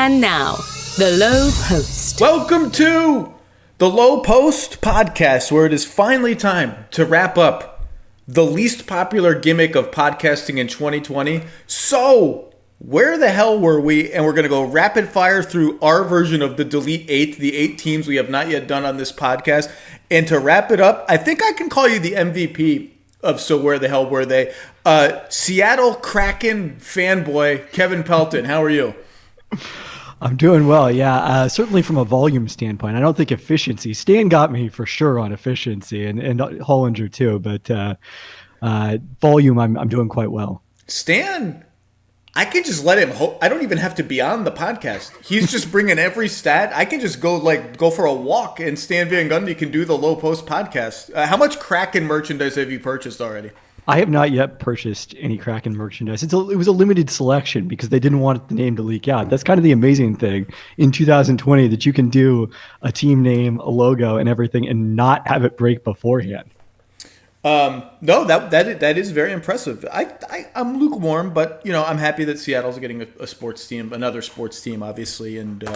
And now, the Lowe Post. Welcome to the Lowe Post podcast, where it is finally time to wrap up the least popular gimmick of podcasting in 2020. So, where the hell were we? And we're going to go rapid fire through our version of the Delete 8, the 8 teams we have not yet done on this podcast. And to wrap it up, I think I can call you the MVP of So Where the Hell Were They? Seattle Kraken fanboy, Kevin Pelton. How are you? I'm doing well, yeah. Certainly from a volume standpoint. I don't think efficiency. Stan got me for sure on efficiency, and Hollinger too. But volume, I'm doing quite well. Stan, I can just let him. I don't even have to be on the podcast. He's just bringing every stat. I can just go for a walk, and Stan Van Gundy can do the Low Post podcast. How much Kraken merchandise have you purchased already? I have not yet purchased any Kraken merchandise. It was a limited selection because they didn't want the name to leak out. That's kind of the amazing thing in 2020, that you can do a team name, a logo, and everything and not have it break beforehand. No, that is very impressive. I'm lukewarm, but I'm happy that Seattle's getting a sports team, another sports team, obviously, and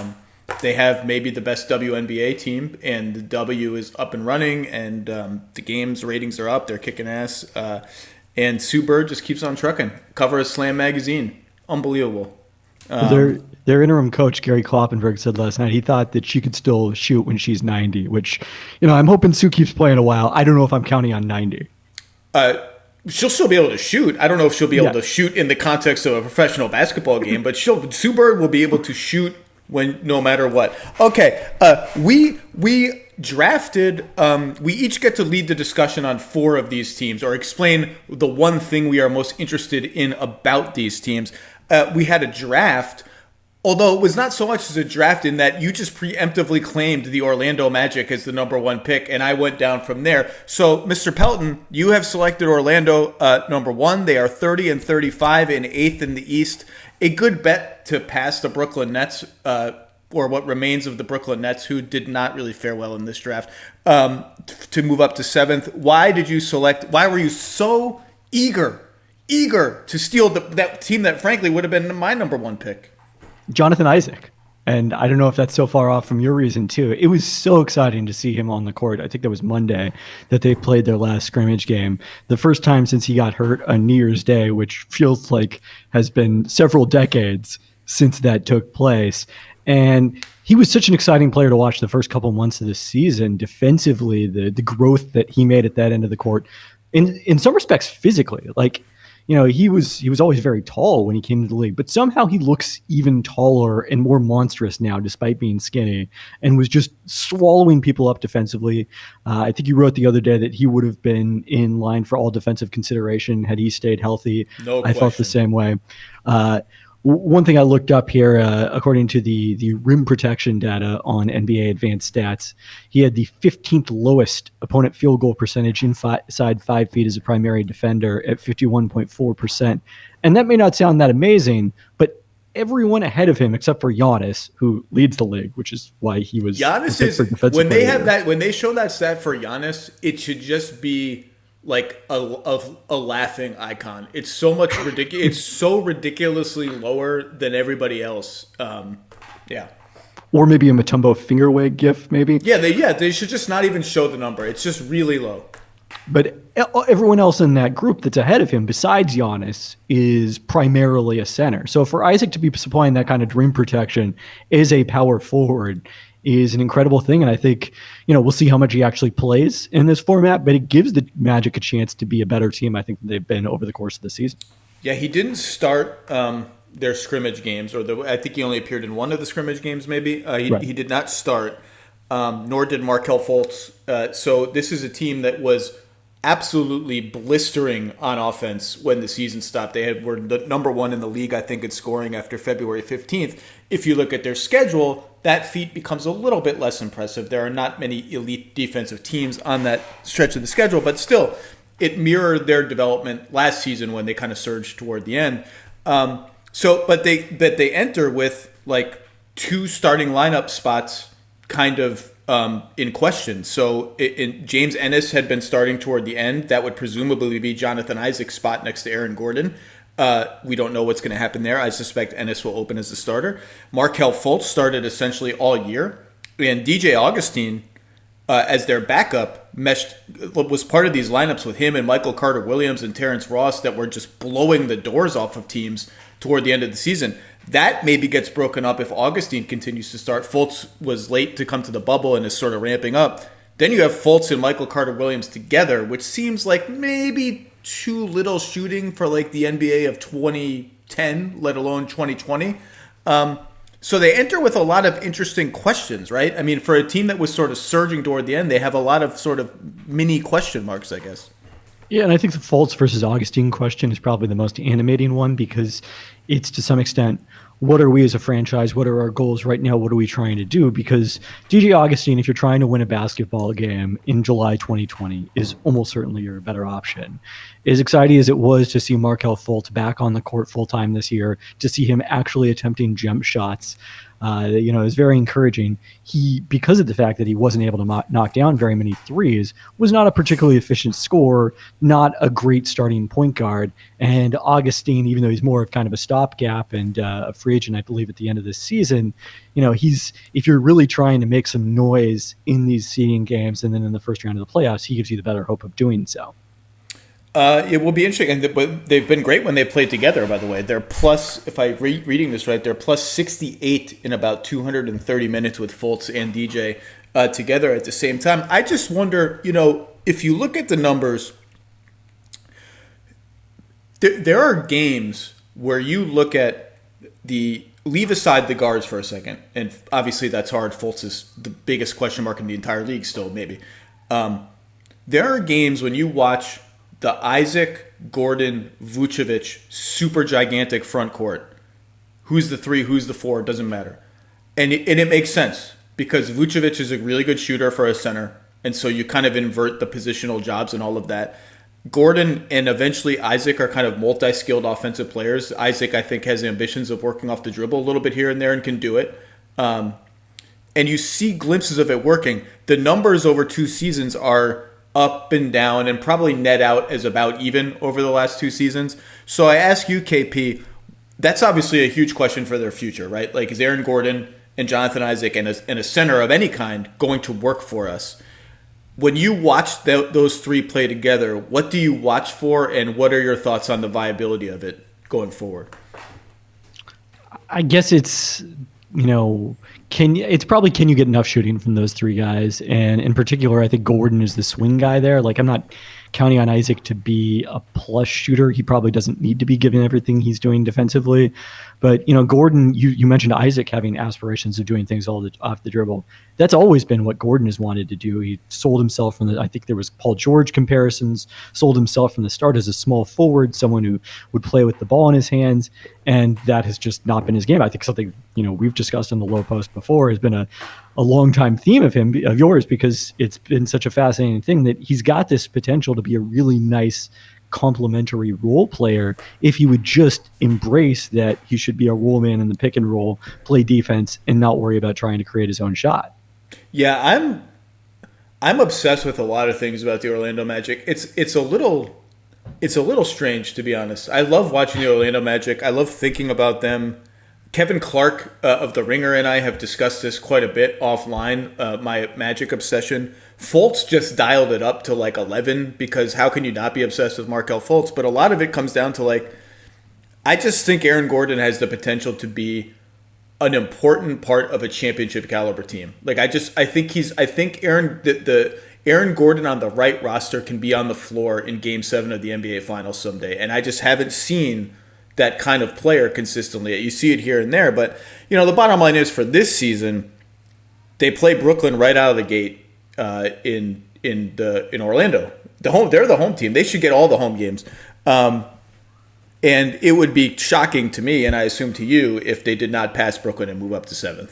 they have maybe the best WNBA team, and the W is up and running, and the games ratings are up. They're kicking ass, and Sue Bird just keeps on trucking. Cover of Slam magazine, unbelievable. Their interim coach Gary Kloppenberg said last night he thought that she could still shoot when she's 90, which I'm hoping Sue keeps playing a while. I don't know if I'm counting on 90. She'll still be able to shoot. I don't know if she'll be able to shoot in the context of a professional basketball game, but Sue Bird will be able to shoot no matter what. Okay, we drafted. We each get to lead the discussion on 4 of these teams, or explain the one thing we are most interested in about these teams. We had a draft, although it was not so much as a draft in that you just preemptively claimed the Orlando Magic as the number 1 pick, and I went down from there. So, Mr. Pelton, you have selected Orlando number 1. They are 30-35 and 8th in the East. A good bet to pass the Brooklyn Nets, or what remains of the Brooklyn Nets, who did not really fare well in this draft, to move up to 7th. Why were you so eager to steal that team that frankly would have been my number 1 pick? Jonathan Isaac. And I don't know if that's so far off from your reason too. It was so exciting to see him on the court. I think that was Monday that they played their last scrimmage game. The first time since he got hurt on New Year's Day, which feels like has been several decades since that took place. And he was such an exciting player to watch the first couple months of the season. Defensively, the growth that he made at that end of the court, in some respects physically, he was always very tall when he came to the league, but somehow he looks even taller and more monstrous now, despite being skinny, and was just swallowing people up defensively. I think you wrote the other day that he would have been in line for all defensive consideration had he stayed healthy. No question. I felt the same way. One thing I looked up here, according to the rim protection data on NBA Advanced Stats, he had the 15th lowest opponent field goal percentage inside 5 feet as a primary defender at 51.4%. And that may not sound that amazing, but everyone ahead of him, except for Giannis, who leads the league, which is why he was. Giannis is when they have that, when they show that stat for Giannis, it should just be like a laughing icon. It's so much ridiculous. It's so ridiculously lower than everybody else. Yeah. Or maybe a Mutombo finger wag gif, maybe. Yeah, they should just not even show the number. It's just really low. But everyone else in that group that's ahead of him, besides Giannis, is primarily a center. So for Isaac to be supplying that kind of rim protection as a power forward is an incredible thing. And I think, we'll see how much he actually plays in this format, but it gives the Magic a chance to be a better team, I think, than they've been over the course of the season. Yeah, he didn't start their scrimmage games, I think he only appeared in one of the scrimmage games, maybe. He did not start, nor did Markelle Fultz. So this is a team that was absolutely blistering on offense when the season stopped. They were the number 1 in the league, I think, in scoring after February 15th. If you look at their schedule, that feat becomes a little bit less impressive. There are not many elite defensive teams on that stretch of the schedule, but still, it mirrored their development last season when they kind of surged toward the end. But they enter with like 2 starting lineup spots kind of in question. So James Ennis had been starting toward the end. That would presumably be Jonathan Isaac's spot next to Aaron Gordon. We don't know what's going to happen there. I suspect Ennis will open as the starter. Markelle Fultz started essentially all year, and DJ Augustine as their backup was part of these lineups with him and Michael Carter-Williams and Terrence Ross that were just blowing the doors off of teams toward the end of the season. That maybe gets broken up if Augustine continues to start. Fultz was late to come to the bubble and is sort of ramping up. Then you have Fultz and Michael Carter-Williams together, which seems like maybe too little shooting for like the NBA of 2010, let alone 2020. So they enter with a lot of interesting questions, right? I mean, for a team that was sort of surging toward the end, they have a lot of sort of mini question marks, I guess. Yeah, and I think the Fultz versus Augustine question is probably the most animating one because it's to some extent, what are we as a franchise? What are our goals right now? What are we trying to do? Because DJ Augustine, if you're trying to win a basketball game in July 2020, is almost certainly your better option. As exciting as it was to see Markelle Fultz back on the court full-time this year, to see him actually attempting jump shots, it was very encouraging. He, because of the fact that he wasn't able to knock down very many threes, was not a particularly efficient scorer, not a great starting point guard. And Augustine, even though he's more of kind of a stopgap and a free agent, I believe, at the end of this season, if you're really trying to make some noise in these seeding games and then in the first round of the playoffs, he gives you the better hope of doing so. It will be interesting, but they've been great when they played together, by the way. They're plus, if I'm reading this right, they're plus 68 in about 230 minutes with Fultz and DJ together at the same time. I just wonder, if you look at the numbers, there are games where you look at leave aside the guards for a second, and obviously that's hard. Fultz is the biggest question mark in the entire league still, maybe. There are games when you watch the Isaac, Gordon, Vucevic, super gigantic front court. Who's the 3, who's the 4, it doesn't matter. And it makes sense because Vucevic is a really good shooter for a center, and so you kind of invert the positional jobs and all of that. Gordon and eventually Isaac are kind of multi-skilled offensive players. Isaac, I think, has ambitions of working off the dribble a little bit here and there and can do it. And you see glimpses of it working. The numbers over 2 seasons are up and down and probably net out as about even over the last 2 seasons. So I ask you, KP, that's obviously a huge question for their future, right? Like, is Aaron Gordon and Jonathan Isaac and a center of any kind going to work for us? When you watch those 3 play together, what do you watch for, and what are your thoughts on the viability of it going forward? I guess it's, can you get enough shooting from those 3 guys? And in particular, I think Gordon is the swing guy there. Like, I'm not counting on Isaac to be a plus shooter. He probably doesn't need to be given everything he's doing defensively. But, Gordon, you mentioned Isaac having aspirations of doing things off the dribble. That's always been what Gordon has wanted to do. He sold himself I think there was Paul George comparisons, sold himself from the start as a small forward, someone who would play with the ball in his hands, and that has just not been his game. I think something, we've discussed in the Lowe Post before has been a long-time theme of yours, because it's been such a fascinating thing that he's got this potential to be a really nice complementary role player if he would just embrace that he should be a role man in the pick and roll, play defense, and not worry about trying to create his own shot. Yeah, I'm obsessed with a lot of things about the Orlando Magic. It's a little strange, to be honest. I love watching the Orlando Magic. I love thinking about them. Kevin Clark of The Ringer and I have discussed this quite a bit offline, my Magic obsession. Fultz just dialed it up to like 11 because how can you not be obsessed with Markelle Fultz? But a lot of it comes down to I just think Aaron Gordon has the potential to be an important part of a championship caliber team. I think Aaron Gordon on the right roster can be on the floor in Game 7 of the NBA Finals someday. And I just haven't seen that kind of player consistently. You see it here and there, but the bottom line is for this season, they play Brooklyn right out of the gate in Orlando. They're the home team. They should get all the home games. And it would be shocking to me, and I assume to you, if they did not pass Brooklyn and move up to 7th.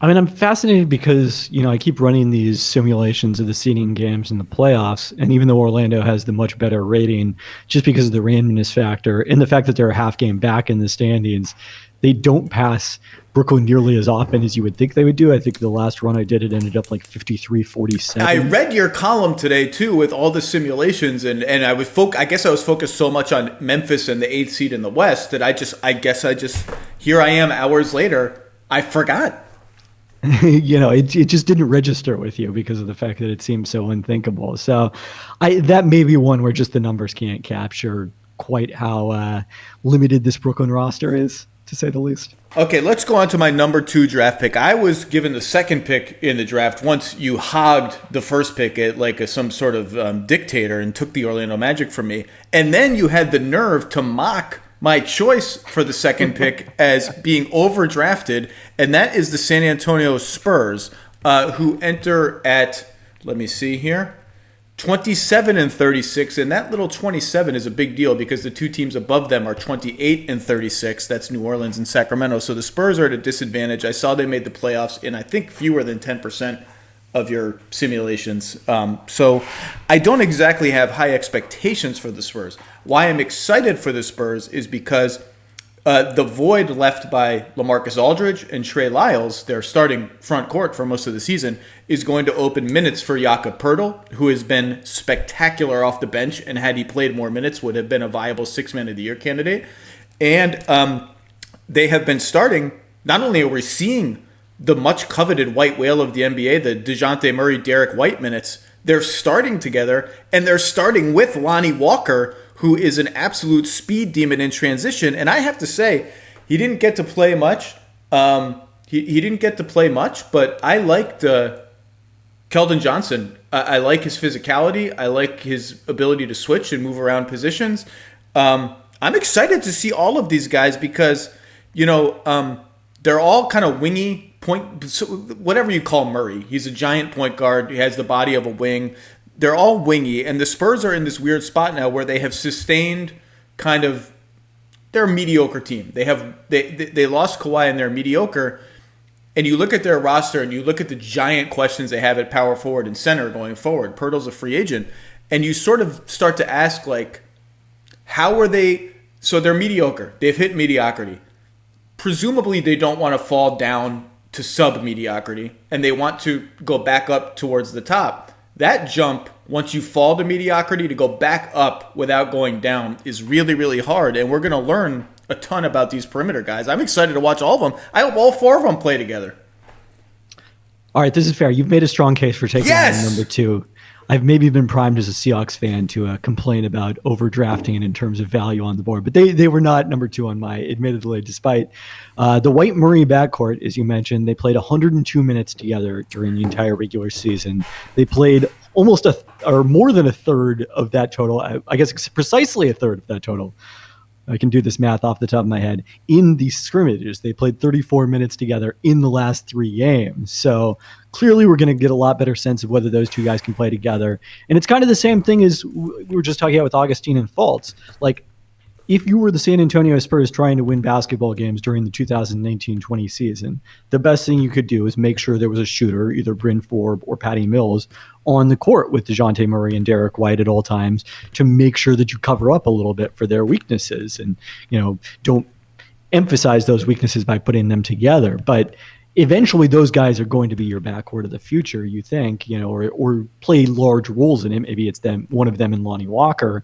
I mean, I'm fascinated because, I keep running these simulations of the seeding games in the playoffs, and even though Orlando has the much better rating, just because of the randomness factor and the fact that they're a half game back in the standings, they don't pass Brooklyn nearly as often as you would think they would do. I think the last run I did, it ended up like 53-47. I read your column today too with all the simulations, and I guess I was focused so much on Memphis and the 8th seed in the West that I guess here I am hours later, I forgot. It just didn't register with you because of the fact that it seemed so unthinkable. So that may be one where just the numbers can't capture quite how limited this Brooklyn roster is, to say the least. Okay, let's go on to my number 2 draft pick. I was given the second pick in the draft once you hogged the first pick at like some sort of dictator and took the Orlando Magic from me. And then you had the nerve to mock my choice for the second pick as being overdrafted, and that is the San Antonio Spurs, who enter at, let me see here, 27 and 36, and that little 27 is a big deal because the two teams above them are 28 and 36. That's New Orleans and Sacramento. So the Spurs are at a disadvantage. I saw they made the playoffs in, I think, fewer than 10% of your simulations. So I don't exactly have high expectations for the Spurs. Why I'm excited for the Spurs is because the void left by LaMarcus Aldridge and Trey Lyles, their starting front court for most of the season, is going to open minutes for Jakob Poeltl, who has been spectacular off the bench and had he played more minutes would have been a viable Six-Man of the Year candidate. And they have been starting, not only are we seeing the much coveted white whale of the NBA, the DeJounte Murray, Derek White minutes, they're starting together, and they're starting with Lonnie Walker, who is an absolute speed demon in transition. And I have to say, he didn't get to play much. He didn't get to play much, but I liked Keldon Johnson. I like his physicality. I like his ability to switch and move around positions. I'm excited to see all of these guys because, they're all kind of wingy whatever you call Murray. He's a giant point guard. He has the body of a wing. They're all wingy, and the Spurs are in this weird spot now where they have sustained kind of they're a mediocre team. They lost Kawhi and they're mediocre. And you look at their roster and you look at the giant questions they have at power forward and center going forward. Poeltl's a free agent, and you sort of start to ask, like, how are they? So they're mediocre. They've hit mediocrity. Presumably, they don't want to fall down to sub-mediocrity, and they want to go back up towards the top. That jump, once you fall to mediocrity, to go back up without going down is really, really hard, and we're going to learn a ton about these perimeter guys. I'm excited to watch all of them. I hope all 4 of them play together. All right, this is fair. You've made a strong case for taking number 2. I've maybe been primed as a Seahawks fan to complain about overdrafting in terms of value on the board, but they were not number 2 on my, admittedly, despite the White Murray backcourt, as you mentioned. They played 102 minutes together during the entire regular season. They played almost more than a third of that total. I guess precisely a third of that total. I can do this math off the top of my head. In these scrimmages, they played 34 minutes together in the last 3 games. So clearly we're going to get a lot better sense of whether those two guys can play together. And it's kind of the same thing as we were just talking about with Augustine and Fultz. Like, if you were the San Antonio Spurs trying to win basketball games during the 2019-20 season, the best thing you could do is make sure there was a shooter, either Bryn Forbes or Patty Mills, on the court with DeJounte Murray and Derek White at all times to make sure that you cover up a little bit for their weaknesses and, don't emphasize those weaknesses by putting them together. But eventually those guys are going to be your backcourt of the future, you think, or play large roles in it. Maybe it's one of them and Lonnie Walker,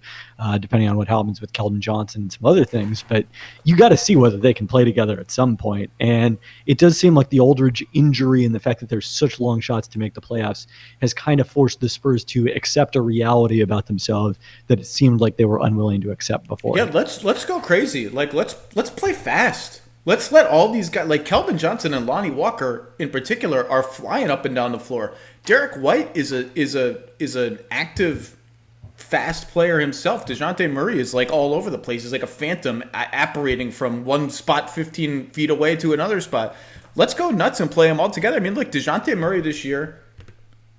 depending on what happens with Keldon Johnson and some other things. But you got to see whether they can play together at some point. And it does seem like the Aldridge injury and the fact that there's such long shots to make the playoffs has kind of forced the Spurs to accept a reality about themselves that it seemed like they were unwilling to accept before. Yeah, let's go crazy. Like, let's play fast. Let's let all these guys, like Keldon Johnson and Lonnie Walker in particular, are flying up and down the floor. Derek White is an active, fast player himself. DeJounte Murray is like all over the place. He's like a phantom apparating from one spot 15 feet away to another spot. Let's go nuts and play them all together. I mean, look, DeJounte Murray this year,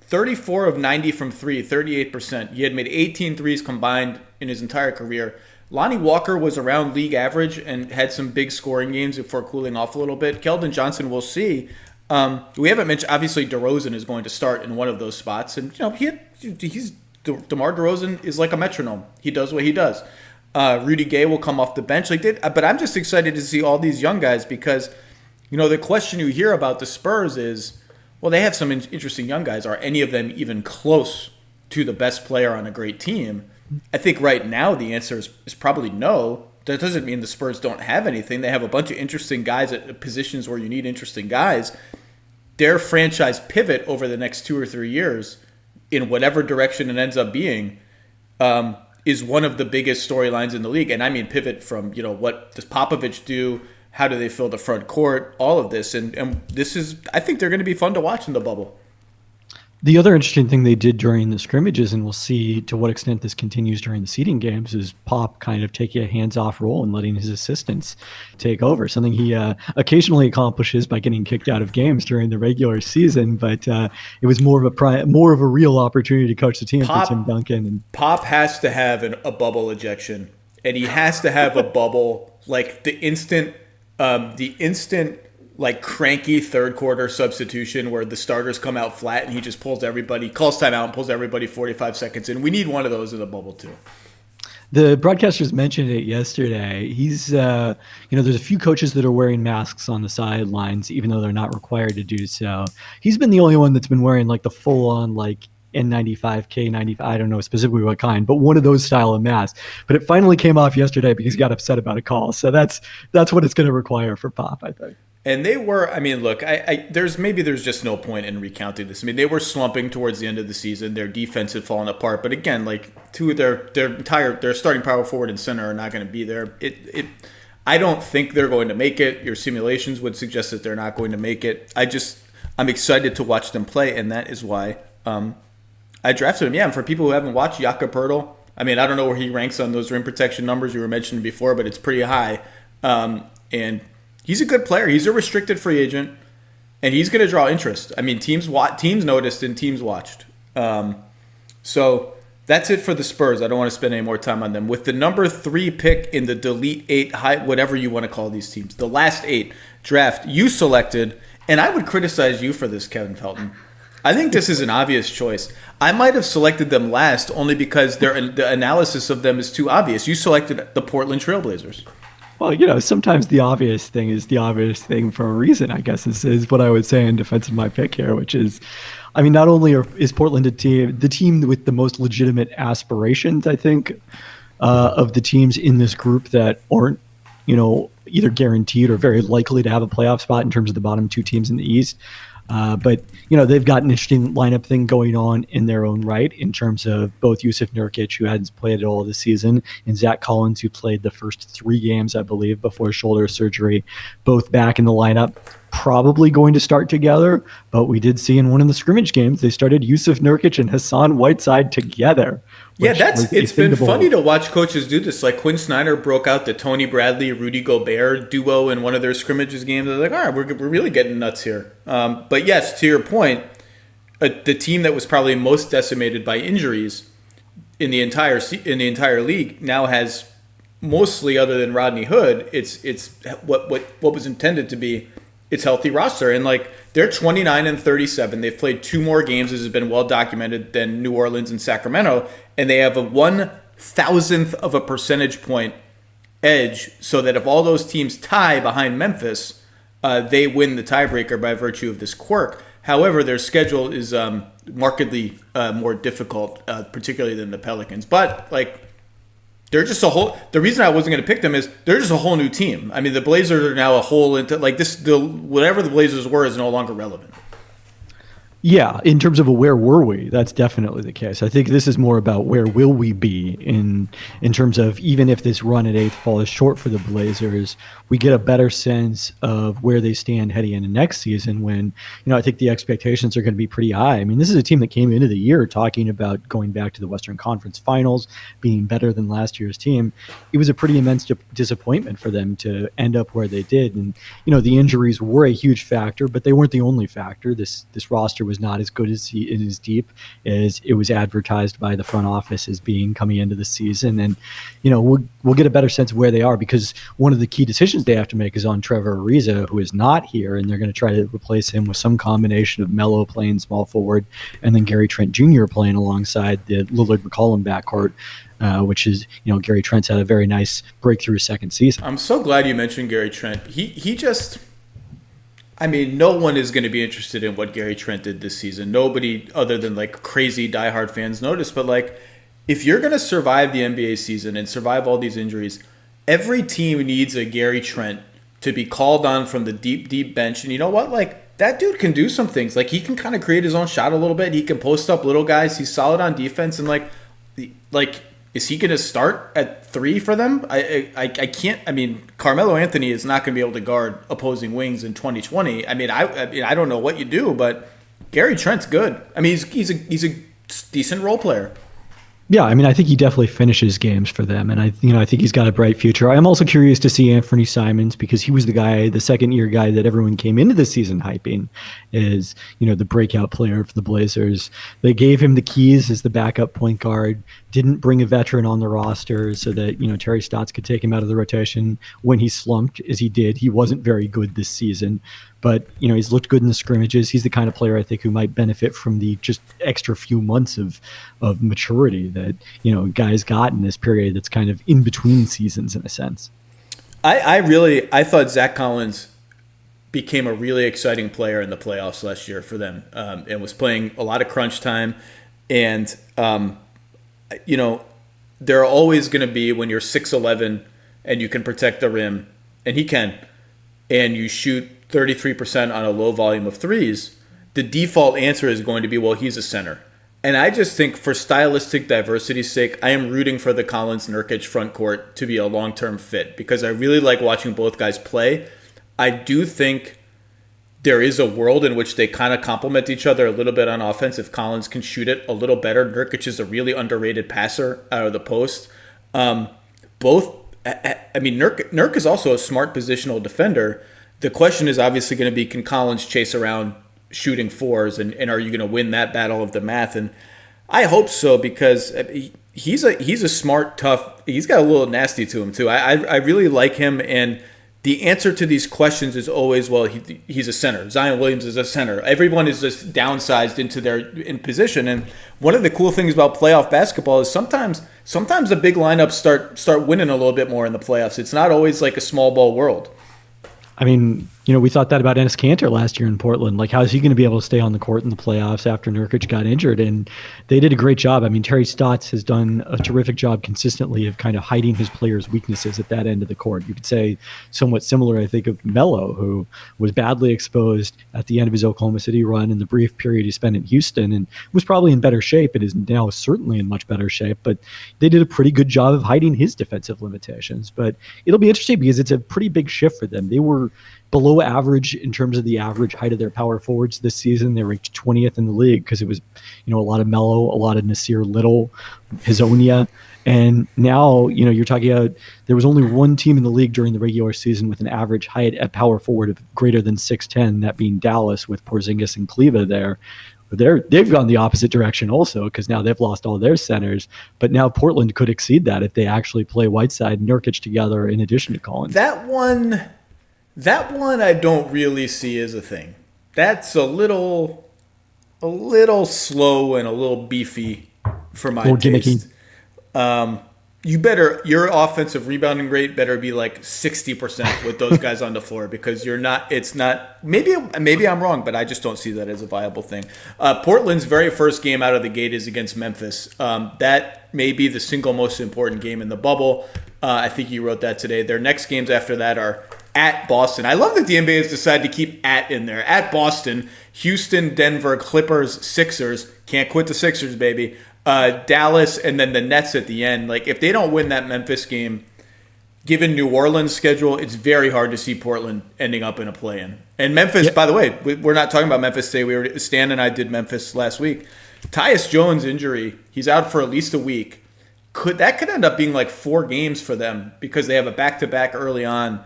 34 of 90 from 3, 38%. He had made 18 threes combined in his entire career. Lonnie Walker was around league average and had some big scoring games before cooling off a little bit. Keldon Johnson, we'll see. We haven't mentioned, obviously, DeRozan is going to start in one of those spots. And, DeMar DeRozan is like a metronome. He does what he does. Rudy Gay will come off the bench. But I'm just excited to see all these young guys because, the question you hear about the Spurs is, well, they have some interesting young guys. Are any of them even close to the best player on a great team? I think right now the answer is probably no. That doesn't mean the Spurs don't have anything. They have a bunch of interesting guys at positions where you need interesting guys. Their franchise pivot over the next 2 or 3 years, in whatever direction it ends up being, is one of the biggest storylines in the league. And I mean pivot from, what does Popovich do? How do they fill the front court? All of this. And this is, I think they're going to be fun to watch in the bubble. The other interesting thing they did during the scrimmages, and we'll see to what extent this continues during the seeding games, is Pop kind of taking a hands-off role and letting his assistants take over, something he occasionally accomplishes by getting kicked out of games during the regular season. But it was more of a real opportunity to coach the team for Tim Duncan. And Pop has to have a bubble ejection, and he has to have a bubble like the instant like cranky third quarter substitution where the starters come out flat and he just calls timeout and pulls everybody 45 seconds in. We need one of those in the bubble too. The broadcasters mentioned it yesterday. He's, there's a few coaches that are wearing masks on the sidelines, even though they're not required to do so. He's been the only one that's been wearing like the full on like N95, K95, I don't know specifically what kind, but one of those style of masks. But it finally came off yesterday because he got upset about a call. So that's what it's going to require for Pop, I think. And they were, look, there's just no point in recounting this. They were slumping towards the end of the season. Their defense had fallen apart. But again, like two of their starting power forward and center are not going to be there. I don't think they're going to make it. Your simulations would suggest that they're not going to make it. I'm excited to watch them play, and that is why I drafted him. Yeah, and for people who haven't watched Jakob Poeltl, I don't know where he ranks on those rim protection numbers you were mentioning before, but it's pretty high. And he's a good player. He's a restricted free agent, and he's going to draw interest. Teams noticed and teams watched. So that's it for the Spurs. I don't want to spend any more time on them. With the number 3 pick in the delete 8, whatever you want to call these teams, the last 8 draft, you selected, and I would criticize you for this, Kevin Pelton. I think this is an obvious choice. I might have selected them last only because the analysis of them is too obvious. You selected the Portland Trailblazers. Well, sometimes the obvious thing is the obvious thing for a reason, I guess is what I would say in defense of my pick here, which is, not only is Portland the team with the most legitimate aspirations, I think, of the teams in this group that aren't, either guaranteed or very likely to have a playoff spot in terms of the bottom 2 teams in the East. But they've got an interesting lineup thing going on in their own right in terms of both Yusuf Nurkic, who hadn't played at all this season, and Zach Collins, who played the first 3 games, I believe, before shoulder surgery, both back in the lineup. Probably going to start together, but we did see in one of the scrimmage games they started Yusuf Nurkic and Hassan Whiteside together. Yeah, it's been funny to watch coaches do this. Like Quinn Snyder broke out the Tony Bradley, Rudy Gobert duo in one of their scrimmages games. They're like, all right, we're really getting nuts here. But yes, to your point, the team that was probably most decimated by injuries in the entire league now has mostly, other than Rodney Hood, it's what was intended to be its healthy roster. And they're 29-37. They've played 2 more games, as has been well documented, than New Orleans and Sacramento, and they have a 1,000th of a percentage point edge, so that if all those teams tie behind Memphis, they win the tiebreaker by virtue of this quirk. However, their schedule is markedly more difficult, particularly than the Pelicans. But they're just the reason I wasn't going to pick them is they're just a whole new team. The Blazers are now a whole whatever the Blazers were is no longer relevant. Yeah, in terms of where were we, that's definitely the case. I think this is more about where will we be in terms of, even if this run at 8th falls short for the Blazers, we get a better sense of where they stand heading into next season when, I think the expectations are going to be pretty high. This is a team that came into the year talking about going back to the Western Conference Finals, being better than last year's team. It was a pretty immense disappointment for them to end up where they did. And, the injuries were a huge factor, but they weren't the only factor. This roster was not as good as as deep as it was advertised by the front office as being coming into the season. And, we'll get a better sense of where they are, because one of the key decisions they have to make is on Trevor Ariza, who is not here, and they're going to try to replace him with some combination of Melo playing small forward and then Gary Trent Jr. playing alongside the Lillard-McCollum backcourt. which is, Gary Trent's had a very nice breakthrough second season. I'm so glad you mentioned Gary Trent. He just, I mean, no one is going to be interested in what Gary Trent did this season. Nobody other than like crazy diehard fans noticed. But like, if you're going to survive the NBA season and survive all these injuries, every team needs a Gary Trent to be called on from the deep bench. And you know what? Like, that dude can do some things. Like, he can kind of create his own shot a little bit. He can post up little guys. He's solid on defense. And like, is he going to start at 3 for them? I can't. I mean, Carmelo Anthony is not going to be able to guard opposing wings in 2020. I mean, I don't know what you do, but Gary Trent's good. I mean, he's a decent role player. Yeah, I mean, I think he definitely finishes games for them, and I think he's got a bright future. I'm also curious to see Anthony Simons, because he was the second-year guy that everyone came into the season hyping as, the breakout player for the Blazers. They gave him the keys as the backup point guard, didn't bring a veteran on the roster so that, Terry Stotts could take him out of the rotation when he slumped, as he did. He wasn't very good this season. But, he's looked good in the scrimmages. He's the kind of player, I think, who might benefit from the just extra few months of maturity that, guys got in this period that's kind of in between seasons in a sense. I thought Zach Collins became a really exciting player in the playoffs last year for them, and was playing a lot of crunch time. And, there are always going to be, when you're 6'11" and you can protect the rim, and he can, and you shoot 33% on a low volume of threes, the default answer is going to be, well, he's a center. And I just think for stylistic diversity's sake, I am rooting for the Collins-Nurkic front court to be a long-term fit, because I really like watching both guys play. I do think there is a world in which they kind of complement each other a little bit on offense if Collins can shoot it a little better. Nurkic is a really underrated passer out of the post. Nurk is also a smart positional defender. The question is obviously going to be, can Collins chase around shooting fours, and are you going to win that battle of the math? And I hope so, because he's a smart, tough. He's got a little nasty to him too. I really like him, and the answer to these questions is always, well, he's a center. Zion Williams is a center. Everyone is just downsized into in position. And one of the cool things about playoff basketball is sometimes the big lineups start winning a little bit more in the playoffs. It's not always like a small ball world. I mean, we thought that about Enes Kanter last year in Portland. Like, how is he going to be able to stay on the court in the playoffs after Nurkic got injured? And they did a great job. I mean, Terry Stotts has done a terrific job consistently of kind of hiding his players' weaknesses at that end of the court. You could say somewhat similar, I think, of Melo, who was badly exposed at the end of his Oklahoma City run in the brief period he spent in Houston, and was probably in better shape and is now certainly in much better shape. But they did a pretty good job of hiding his defensive limitations. But it'll be interesting because it's a pretty big shift for them. They were below average in terms of the average height of their power forwards this season. They ranked 20th in the league because it was, a lot of Melo, a lot of Nasir Little, Hazonia. And now, you're talking about there was only one team in the league during the regular season with an average height at power forward of greater than 6'10", that being Dallas with Porzingis and Kleba there. They've gone the opposite direction also, because now they've lost all their centers. But now Portland could exceed that if they actually play Whiteside and Nurkic together in addition to Collins. That one I don't really see as a thing. That's a little slow and a little beefy for my taste. Your offensive rebounding rate better be like 60% with those guys on the floor, because maybe I'm wrong, but I just don't see that as a viable thing. Portland's very first game out of the gate is against Memphis. That may be the single most important game in the bubble. I think you wrote that today. Their next games after that are at Boston. I love that the NBA has decided to keep at in there. At Boston, Houston, Denver, Clippers, Sixers. Can't quit the Sixers, baby. Dallas, and then the Nets at the end. Like, if they don't win that Memphis game, given New Orleans' schedule, it's very hard to see Portland ending up in a play-in. And Memphis, by the way, we're not talking about Memphis today. Stan and I did Memphis last week. Tyus Jones' injury, he's out for at least a week. Could end up being like 4 games for them, because they have a back-to-back early on.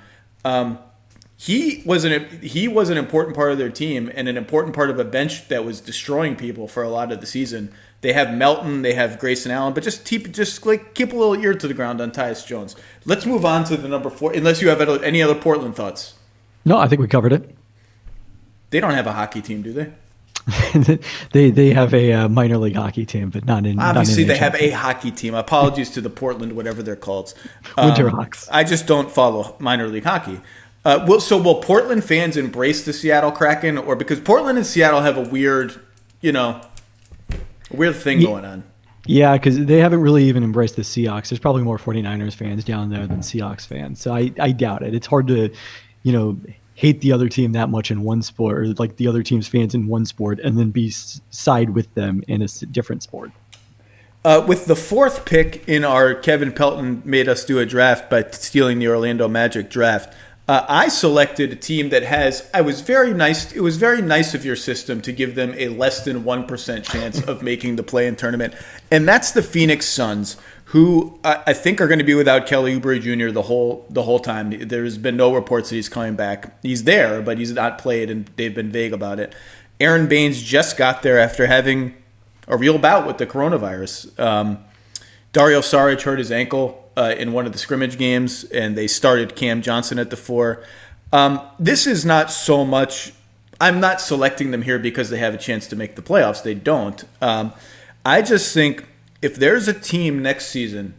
He was an important part of their team, and an important part of a bench that was destroying people for a lot of the season. They have Melton, they have Grayson Allen, but just keep a little ear to the ground on Tyus Jones. Let's move on to the number 4, unless you have any other Portland thoughts. No, I think we covered it. They don't have a hockey team, do they? They have a minor league hockey team, but not in. Obviously, not in they have a hockey team. Apologies to the Portland, whatever they're called. Winterhawks. I just don't follow minor league hockey. Will Portland fans embrace the Seattle Kraken, or because Portland and Seattle have a weird thing going on? Yeah, because they haven't really even embraced the Seahawks. There's probably more 49ers fans down there than Seahawks fans. So I doubt it. It's hard to, hate the other team that much in one sport, or like the other team's fans in one sport, and then side with them in a different sport. With the fourth pick in our Kevin Pelton made us do a draft by stealing the Orlando Magic draft, I selected a team that it was very nice of your system to give them a less than 1% chance of making the play-in tournament. And that's the Phoenix Suns, who I think are going to be without Kelly Oubre Jr. the whole time. There's been no reports that he's coming back. He's there, but he's not played, and they've been vague about it. Aaron Baines just got there after having a real bout with the coronavirus. Dario Saric hurt his ankle in one of the scrimmage games, and they started Cam Johnson at the 4. This is not so much – I'm not selecting them here because they have a chance to make the playoffs. They don't. I just think if there's a team next season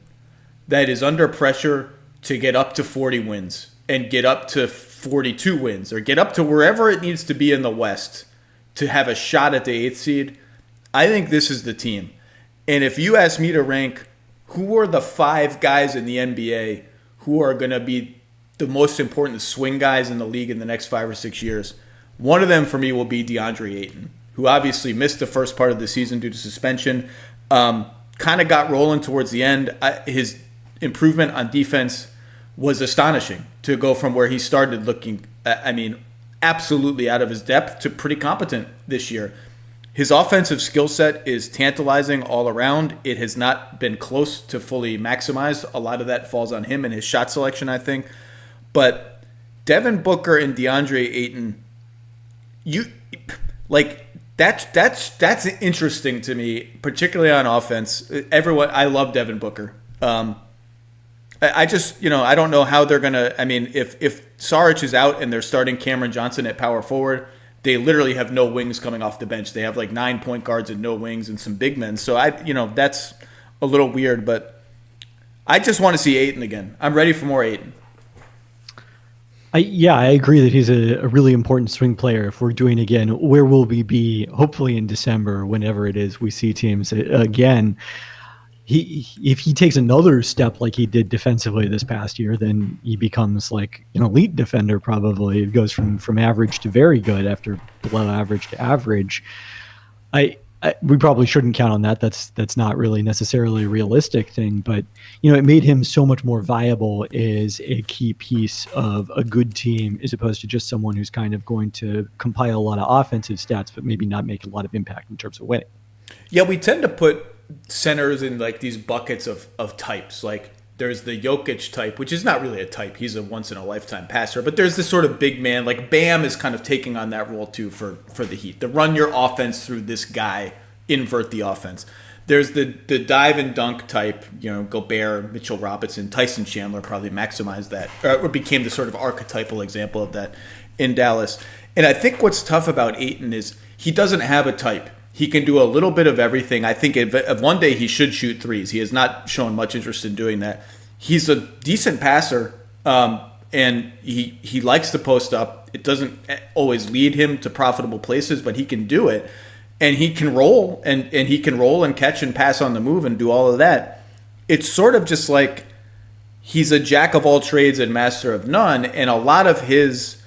that is under pressure to get up to 40 wins and get up to 42 wins or get up to wherever it needs to be in the West to have a shot at the 8th seed, I think this is the team. And if you ask me to rank – who are the 5 guys in the NBA who are going to be the most important swing guys in the league in the next 5 or 6 years? One of them for me will be DeAndre Ayton, who obviously missed the first part of the season due to suspension. Kind of got rolling towards the end. His improvement on defense was astonishing to go from where he started looking, absolutely out of his depth to pretty competent this year. His offensive skill set is tantalizing all around. It has not been close to fully maximized. A lot of that falls on him and his shot selection, I think. But Devin Booker and DeAndre Ayton, that's interesting to me, particularly on offense. I love Devin Booker. I just, I don't know how they're going to, if Saric is out and they're starting Cameron Johnson at power forward, they literally have no wings coming off the bench. They have like 9 point guards and no wings and some big men. So that's a little weird, but I just want to see Ayton again. I'm ready for more Ayton. I agree that he's a really important swing player. If we're doing again, where will we be? Hopefully in December, whenever it is we see teams again. If he takes another step like he did defensively this past year, then he becomes like an elite defender. Probably it goes from average to very good after below average to average. We probably shouldn't count on that. That's not really necessarily a realistic thing, but it made him so much more viable as a key piece of a good team as opposed to just someone who's kind of going to compile a lot of offensive stats, but maybe not make a lot of impact in terms of winning. Yeah, we tend to put centers in like these buckets of types. Like there's the Jokic type, which is not really a type. He's a once in a lifetime passer, but there's this sort of big man, like Bam is kind of taking on that role too for the Heat. To run your offense through this guy, invert the offense. There's the dive and dunk type, Gobert, Mitchell Robinson, Tyson Chandler probably maximized that, or became the sort of archetypal example of that in Dallas. And I think what's tough about Ayton is he doesn't have a type. He can do a little bit of everything. I think if one day he should shoot threes. He has not shown much interest in doing that. He's a decent passer, and he likes to post up. It doesn't always lead him to profitable places, but he can do it. And he can roll, and he can roll and catch and pass on the move and do all of that. It's sort of just like he's a jack of all trades and master of none. And a lot of his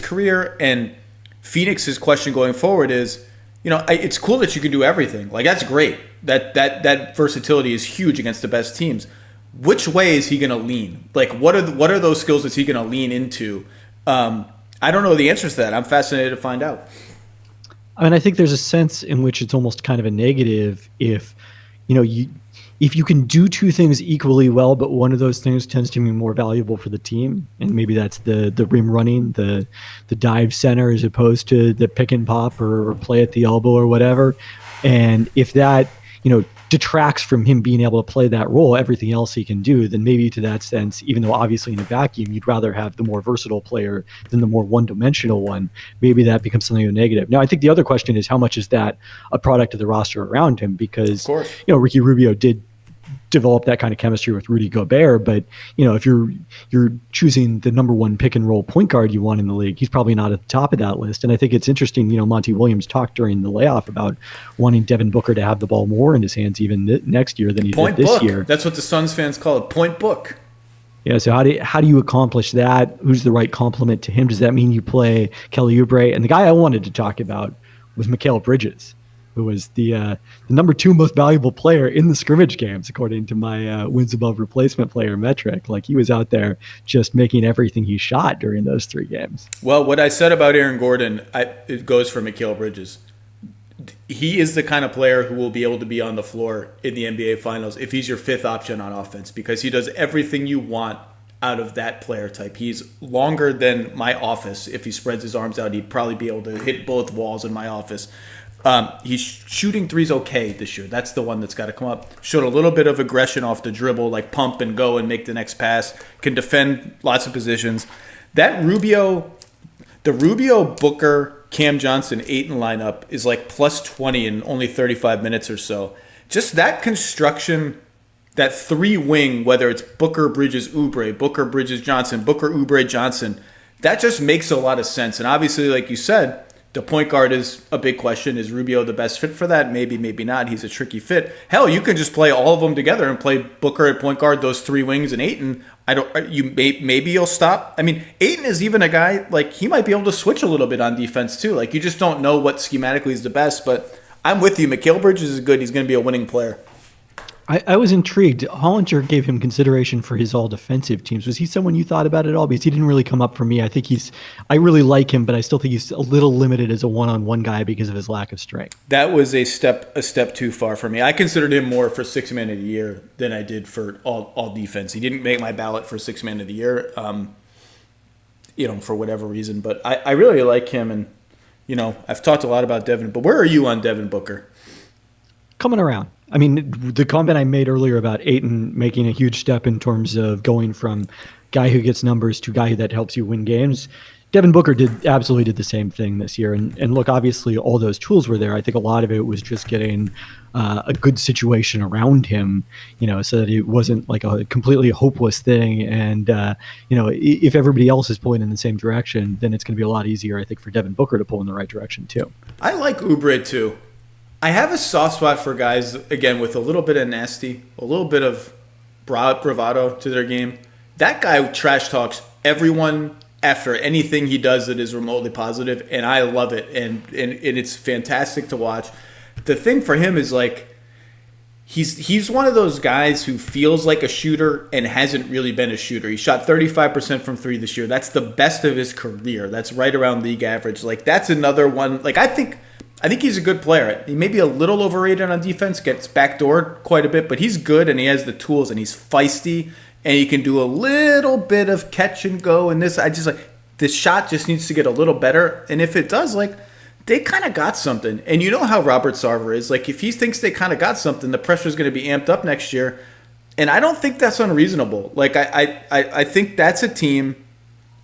career and Phoenix's question going forward is, it's cool that you can do everything. Like that's great. That versatility is huge against the best teams. Which way is he going to lean? Like what are those skills that he going to lean into? I don't know the answers to that. I'm fascinated to find out. I think there's a sense in which it's almost kind of a negative if you can do two things equally well, but one of those things tends to be more valuable for the team, and maybe that's the rim running, the dive center as opposed to the pick and pop or play at the elbow or whatever. And if that, detracts from him being able to play that role, everything else he can do, then maybe to that sense, even though obviously in a vacuum, you'd rather have the more versatile player than the more one-dimensional one, maybe that becomes something of a negative. Now, I think the other question is how much is that a product of the roster around him? Because, Ricky Rubio did develop that kind of chemistry with Rudy Gobert, but if you're choosing the number one pick and roll point guard you want in the league, he's probably not at the top of that list. And I think it's interesting, Monty Williams talked during the layoff about wanting Devin Booker to have the ball more in his hands even next year than he did this year. That's what the Suns fans call it, point book. Yeah, so how do you accomplish that? Who's the right complement to him? Does that mean you play Kelly Oubre? And the guy I wanted to talk about was Mikal Bridges, who was the number 2 most valuable player in the scrimmage games, according to my wins above replacement player metric. Like, he was out there just making everything he shot during those 3 games. Well, what I said about Aaron Gordon, it goes for Mikal Bridges. He is the kind of player who will be able to be on the floor in the NBA Finals if he's your 5th option on offense, because he does everything you want out of that player type. He's longer than my office. If he spreads his arms out, he'd probably be able to hit both walls in my office. He's shooting threes okay this year. That's the one that's got to come up. Showed a little bit of aggression off the dribble, like pump and go and make the next pass. Can defend lots of positions. The Rubio, Booker, Cam Johnson, Ayton lineup is like plus 20 in only 35 minutes or so. Just that construction, that 3-wing, whether it's Booker, Bridges, Oubre, Booker, Bridges, Johnson, Booker, Oubre, Johnson, that just makes a lot of sense. And obviously, like you said, the point guard is a big question. Is Rubio the best fit for that? Maybe, maybe not. He's a tricky fit. Hell, you can just play all of them together and play Booker at point guard, those 3 wings, and Ayton. Maybe you'll stop. I mean, Ayton is even a guy, like, he might be able to switch a little bit on defense too. Like, you just don't know what schematically is the best. But I'm with you. Mikal Bridges is good. He's going to be a winning player. I was intrigued. Hollinger gave him consideration for his all-defensive teams. Was he someone you thought about at all? Because he didn't really come up for me. I really like him, but I still think he's a little limited as a one-on-one guy because of his lack of strength. That was a step too far for me. I considered him more for 6th man of the year than I did for all defense. He didn't make my ballot for 6th man of the year, for whatever reason. But I really like him, and I've talked a lot about Devin. But where are you on Devin Booker? Coming around. I mean, the comment I made earlier about Ayton making a huge step in terms of going from guy who gets numbers to guy that helps you win games, Devin Booker absolutely did the same thing this year. And look, obviously all those tools were there. I think a lot of it was just getting a good situation around him, so that it wasn't like a completely hopeless thing. And, if everybody else is pulling in the same direction, then it's going to be a lot easier, I think, for Devin Booker to pull in the right direction too. I like Oubre too. I have a soft spot for guys, again, with a little bit of nasty, a little bit of bravado to their game. That guy trash talks everyone after anything he does that is remotely positive, and I love it, and it's fantastic to watch. The thing for him is, like, he's one of those guys who feels like a shooter and hasn't really been a shooter. He shot 35% from 3 this year. That's the best of his career. That's right around league average. Like, that's another one. Like, I think he's a good player. He may be a little overrated on defense, gets backdoored quite a bit, but he's good and he has the tools and he's feisty and he can do a little bit of catch and go. And this shot just needs to get a little better. And if it does, like, they kind of got something. And you know how Robert Sarver is. Like, if he thinks they kind of got something, the pressure is going to be amped up next year. And I don't think that's unreasonable. Like, I think that's a team.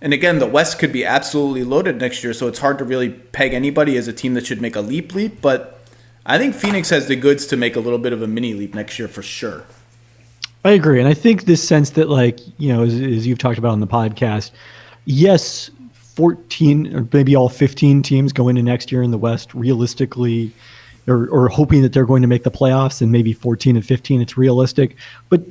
And again, the West could be absolutely loaded next year, so it's hard to really peg anybody as a team that should make a leap. But I think Phoenix has the goods to make a little bit of a mini leap next year for sure. I agree. And I think this sense that, like, as you've talked about on the podcast, yes, 14 or maybe all 15 teams go into next year in the West realistically or hoping that they're going to make the playoffs, and maybe 14 and 15, it's realistic. But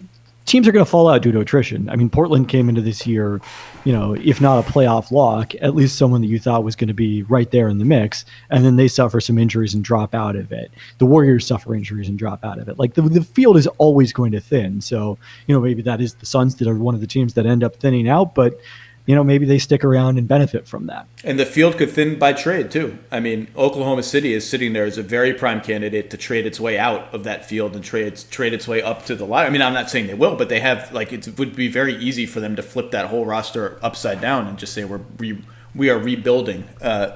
teams are going to fall out due to attrition. I mean, Portland came into this year, if not a playoff lock, at least someone that you thought was going to be right there in the mix. And then they suffer some injuries and drop out of it. The Warriors suffer injuries and drop out of it. Like, the field is always going to thin. So, maybe that is the Suns that are one of the teams that end up thinning out, but maybe they stick around and benefit from that. And the field could thin by trade, too. I mean, Oklahoma City is sitting there as a very prime candidate to trade its way out of that field and trade its way up to the line. I mean, I'm not saying they will, but they have, like, it would be very easy for them to flip that whole roster upside down and just say we are rebuilding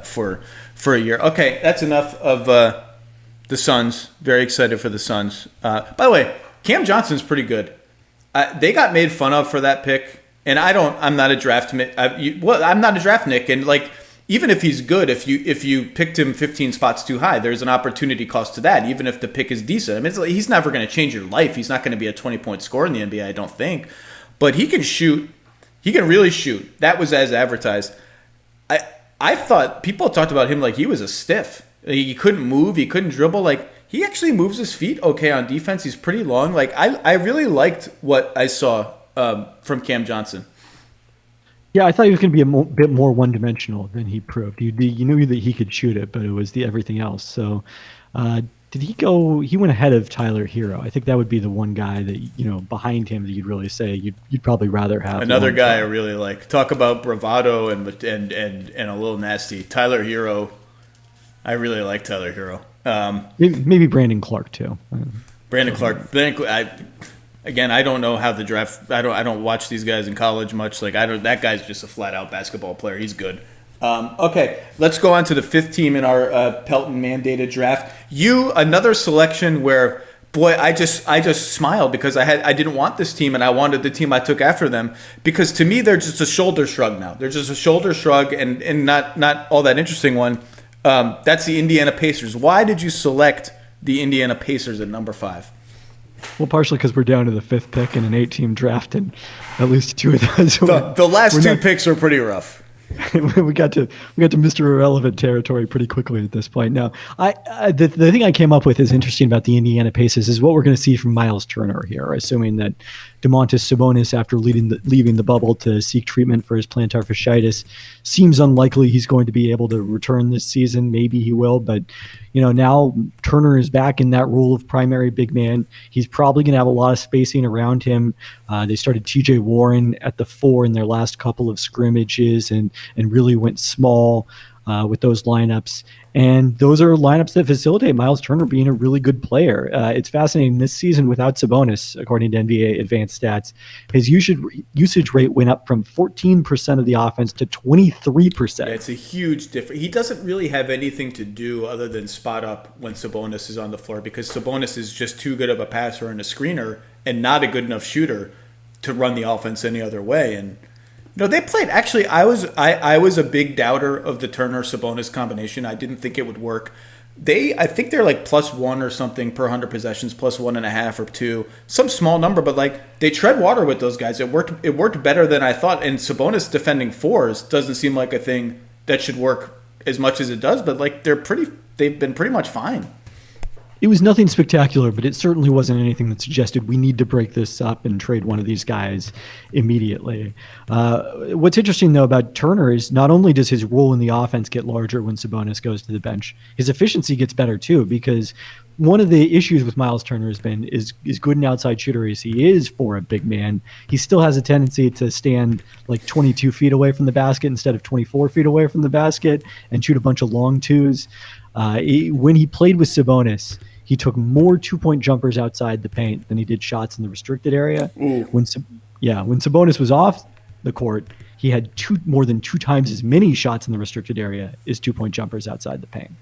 for a year. Okay, that's enough of The Suns. Very excited for the Suns. By the way, Cam Johnson's pretty good. They got made fun of for that pick, and I'm not a draft. I'm not a draft Nick, and like even if he's good, if you picked him 15 spots too high, there's an opportunity cost to that. Even if the pick is decent, I mean, it's like, he's never going to change your life. He's not going to be a 20-point scorer in the NBA, I don't think, but he can shoot. He can really shoot. That was as advertised. I thought people talked about him like he was a stiff. He couldn't move. He couldn't dribble. Like, he actually moves his feet okay on defense. He's pretty long. Like, I really liked what I saw from Cam Johnson. Yeah, I thought he was going to be a bit more one-dimensional than he proved. You knew that he could shoot it, but it was the everything else. So did he go – he went ahead of Tyler Hero. I think that would be the one guy that, behind him that you'd really say you'd probably rather have. Another guy I really like. Talk about bravado and a little nasty. Tyler Hero. I really like Tyler Hero. Maybe Brandon Clark too. Brandon Clark. I don't know how the draft. I don't watch these guys in college much. Like that guy's just a flat out basketball player. He's good. Okay, let's go on to the fifth team in our Pelton mandated draft. Another selection where, boy, I just smiled because I didn't want this team and I wanted the team I took after them, because to me they're just a shoulder shrug now. They're just a shoulder shrug and not all that interesting one. That's the Indiana Pacers. Why did you select the Indiana Pacers at number 5? Well, partially because we're down to the 5th pick in an 8-team draft, and at least 2 of those. The last 2 picks were pretty rough. we got to Mr. Irrelevant territory pretty quickly at this point. Now, the thing I came up with is interesting about the Indiana Pacers is what we're going to see from Miles Turner here, assuming that Domantas Sabonis, after leaving the bubble to seek treatment for his plantar fasciitis, seems unlikely he's going to be able to return this season. Maybe he will, but now Turner is back in that role of primary big man. He's probably going to have a lot of spacing around him. They started TJ Warren at the 4 in their last couple of scrimmages and really went small with those lineups. And those are lineups that facilitate Miles Turner being a really good player. It's fascinating. This season without Sabonis, according to NBA advanced stats, his usage rate went up from 14% of the offense to 23%. Yeah, it's a huge difference. He doesn't really have anything to do other than spot up when Sabonis is on the floor, because Sabonis is just too good of a passer and a screener and not a good enough shooter to run the offense any other way. And they played. Actually, I was a big doubter of the Turner Sabonis combination. I didn't think it would work. I think they're like +1 or something per 100 possessions, +1.5 or 2, some small number. But like, they tread water with those guys. It worked better than I thought. And Sabonis defending 4s doesn't seem like a thing that should work as much as it does. But like, they've been pretty much fine. It was nothing spectacular, but it certainly wasn't anything that suggested we need to break this up and trade one of these guys immediately. What's interesting, though, about Turner is not only does his role in the offense get larger when Sabonis goes to the bench, his efficiency gets better, too, because one of the issues with Miles Turner has been is good an outside shooter as he is for a big man. He still has a tendency to stand like 22 feet away from the basket instead of 24 feet away from the basket and shoot a bunch of long twos. When he played with Sabonis, he took more 2-point jumpers outside the paint than he did shots in the restricted area. When Sabonis was off the court, he had more than 2 times as many shots in the restricted area as 2-point jumpers outside the paint.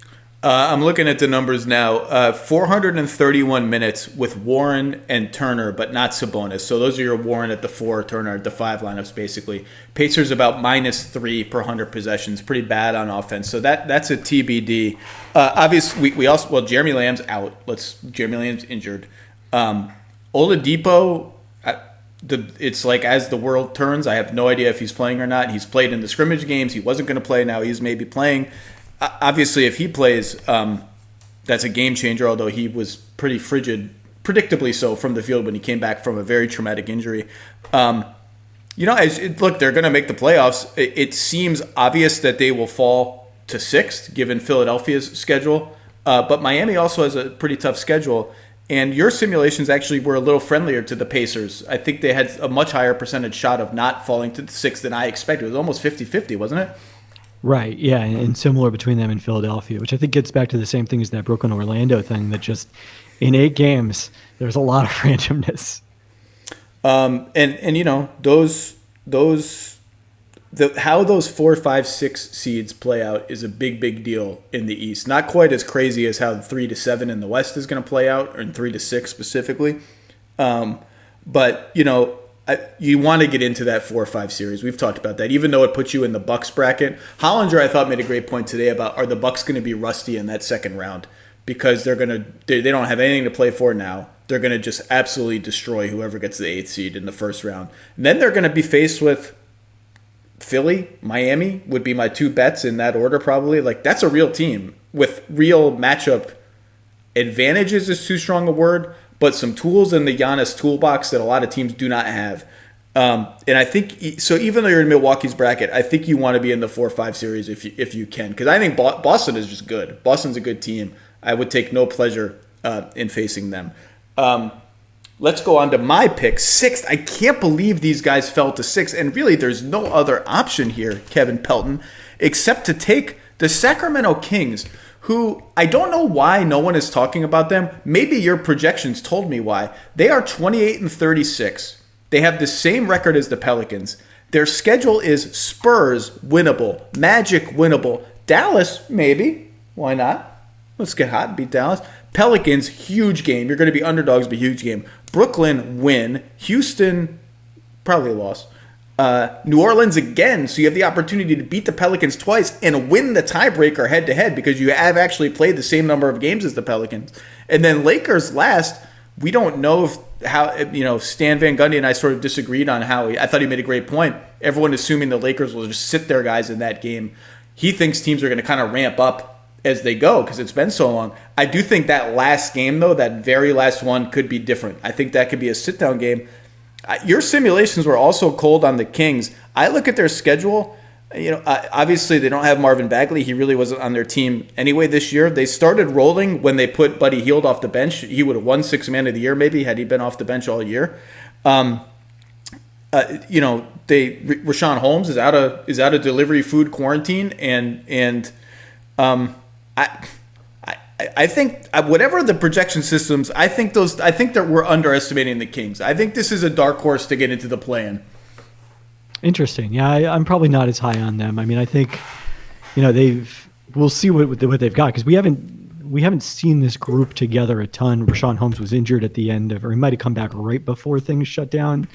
I'm looking at the numbers now. 431 minutes with Warren and Turner, but not Sabonis. So those are your Warren at the 4, Turner at the 5 lineups, basically. Pacers about -3 per 100 possessions. Pretty bad on offense. So that's a TBD. Obviously, we also, Jeremy Lamb's out. Jeremy Lamb's injured. Oladipo, it's like as the world turns, I have no idea if he's playing or not. He's played in the scrimmage games. He wasn't going to play. Now he's maybe playing. Obviously, if he plays, that's a game changer, although he was pretty frigid, predictably so, from the field when he came back from a very traumatic injury. Look, they're going to make the playoffs. It seems obvious that they will fall to 6th, given Philadelphia's schedule. But Miami also has a pretty tough schedule. And your simulations actually were a little friendlier to the Pacers. I think they had a much higher percentage shot of not falling to the 6th than I expected. It was almost 50-50, wasn't it? Right, yeah, and similar between them and Philadelphia, which I think gets back to the same thing as that Brooklyn-Orlando thing, that just in 8 games, there's a lot of randomness. how those 4, 5, 6 seeds play out is a big deal in the East. Not quite as crazy as how the 3 to 7 in the West is going to play out, or in 3 to 6 specifically. But you want to get into that 4 or 5 series. We've talked about that, even though it puts you in the Bucks bracket. Hollinger, I thought, made a great point today about, are the Bucks going to be rusty in that second round because they don't have anything to play for now. They're going to just absolutely destroy whoever gets the 8th seed in the first round. And then they're going to be faced with Philly, Miami would be my 2 bets in that order probably. Like, that's a real team with real matchup advantages is too strong a word, but some tools in the Giannis toolbox that a lot of teams do not have. And I think, so even though you're in Milwaukee's bracket, I think you want to be in the 4-5 series if you can. Because I think Boston is just good. Boston's a good team. I would take no pleasure in facing them. Let's go on to my pick, 6th. I can't believe these guys fell to 6. And really, there's no other option here, Kevin Pelton, except to take the Sacramento Kings, who I don't know why no one is talking about them. Maybe your projections told me why. They are 28-36. They have the same record as the Pelicans. Their schedule is Spurs, winnable. Magic, winnable. Dallas, maybe. Why not? Let's get hot and beat Dallas. Pelicans, huge game. You're going to be underdogs, but huge game. Brooklyn, win. Houston, probably a loss. New Orleans again, so you have the opportunity to beat the Pelicans twice and win the tiebreaker head-to-head because you have actually played the same number of games as the Pelicans. And then Lakers last. We don't know Stan Van Gundy and I sort of disagreed on how I thought he made a great point. Everyone assuming the Lakers will just sit their guys in that game. He thinks teams are going to kind of ramp up as they go because it's been so long. I do think that last game, though, that very last one could be different. I think that could be a sit-down game. Your simulations were also cold on the Kings. I look at their schedule. Obviously they don't have Marvin Bagley. He really wasn't on their team anyway this year. They started rolling when they put Buddy Hield off the bench. He would have won 6th Man of the Year maybe had he been off the bench all year. Rashawn Holmes is out of delivery food quarantine, and I think whatever the projection systems, I think that we're underestimating the Kings. I think this is a dark horse to get into the play-in. Interesting. Yeah, I'm probably not as high on them. I mean, I think we'll see what they've got because we haven't seen this group together a ton. Rashawn Holmes was injured at the end or he might have come back right before things shut down.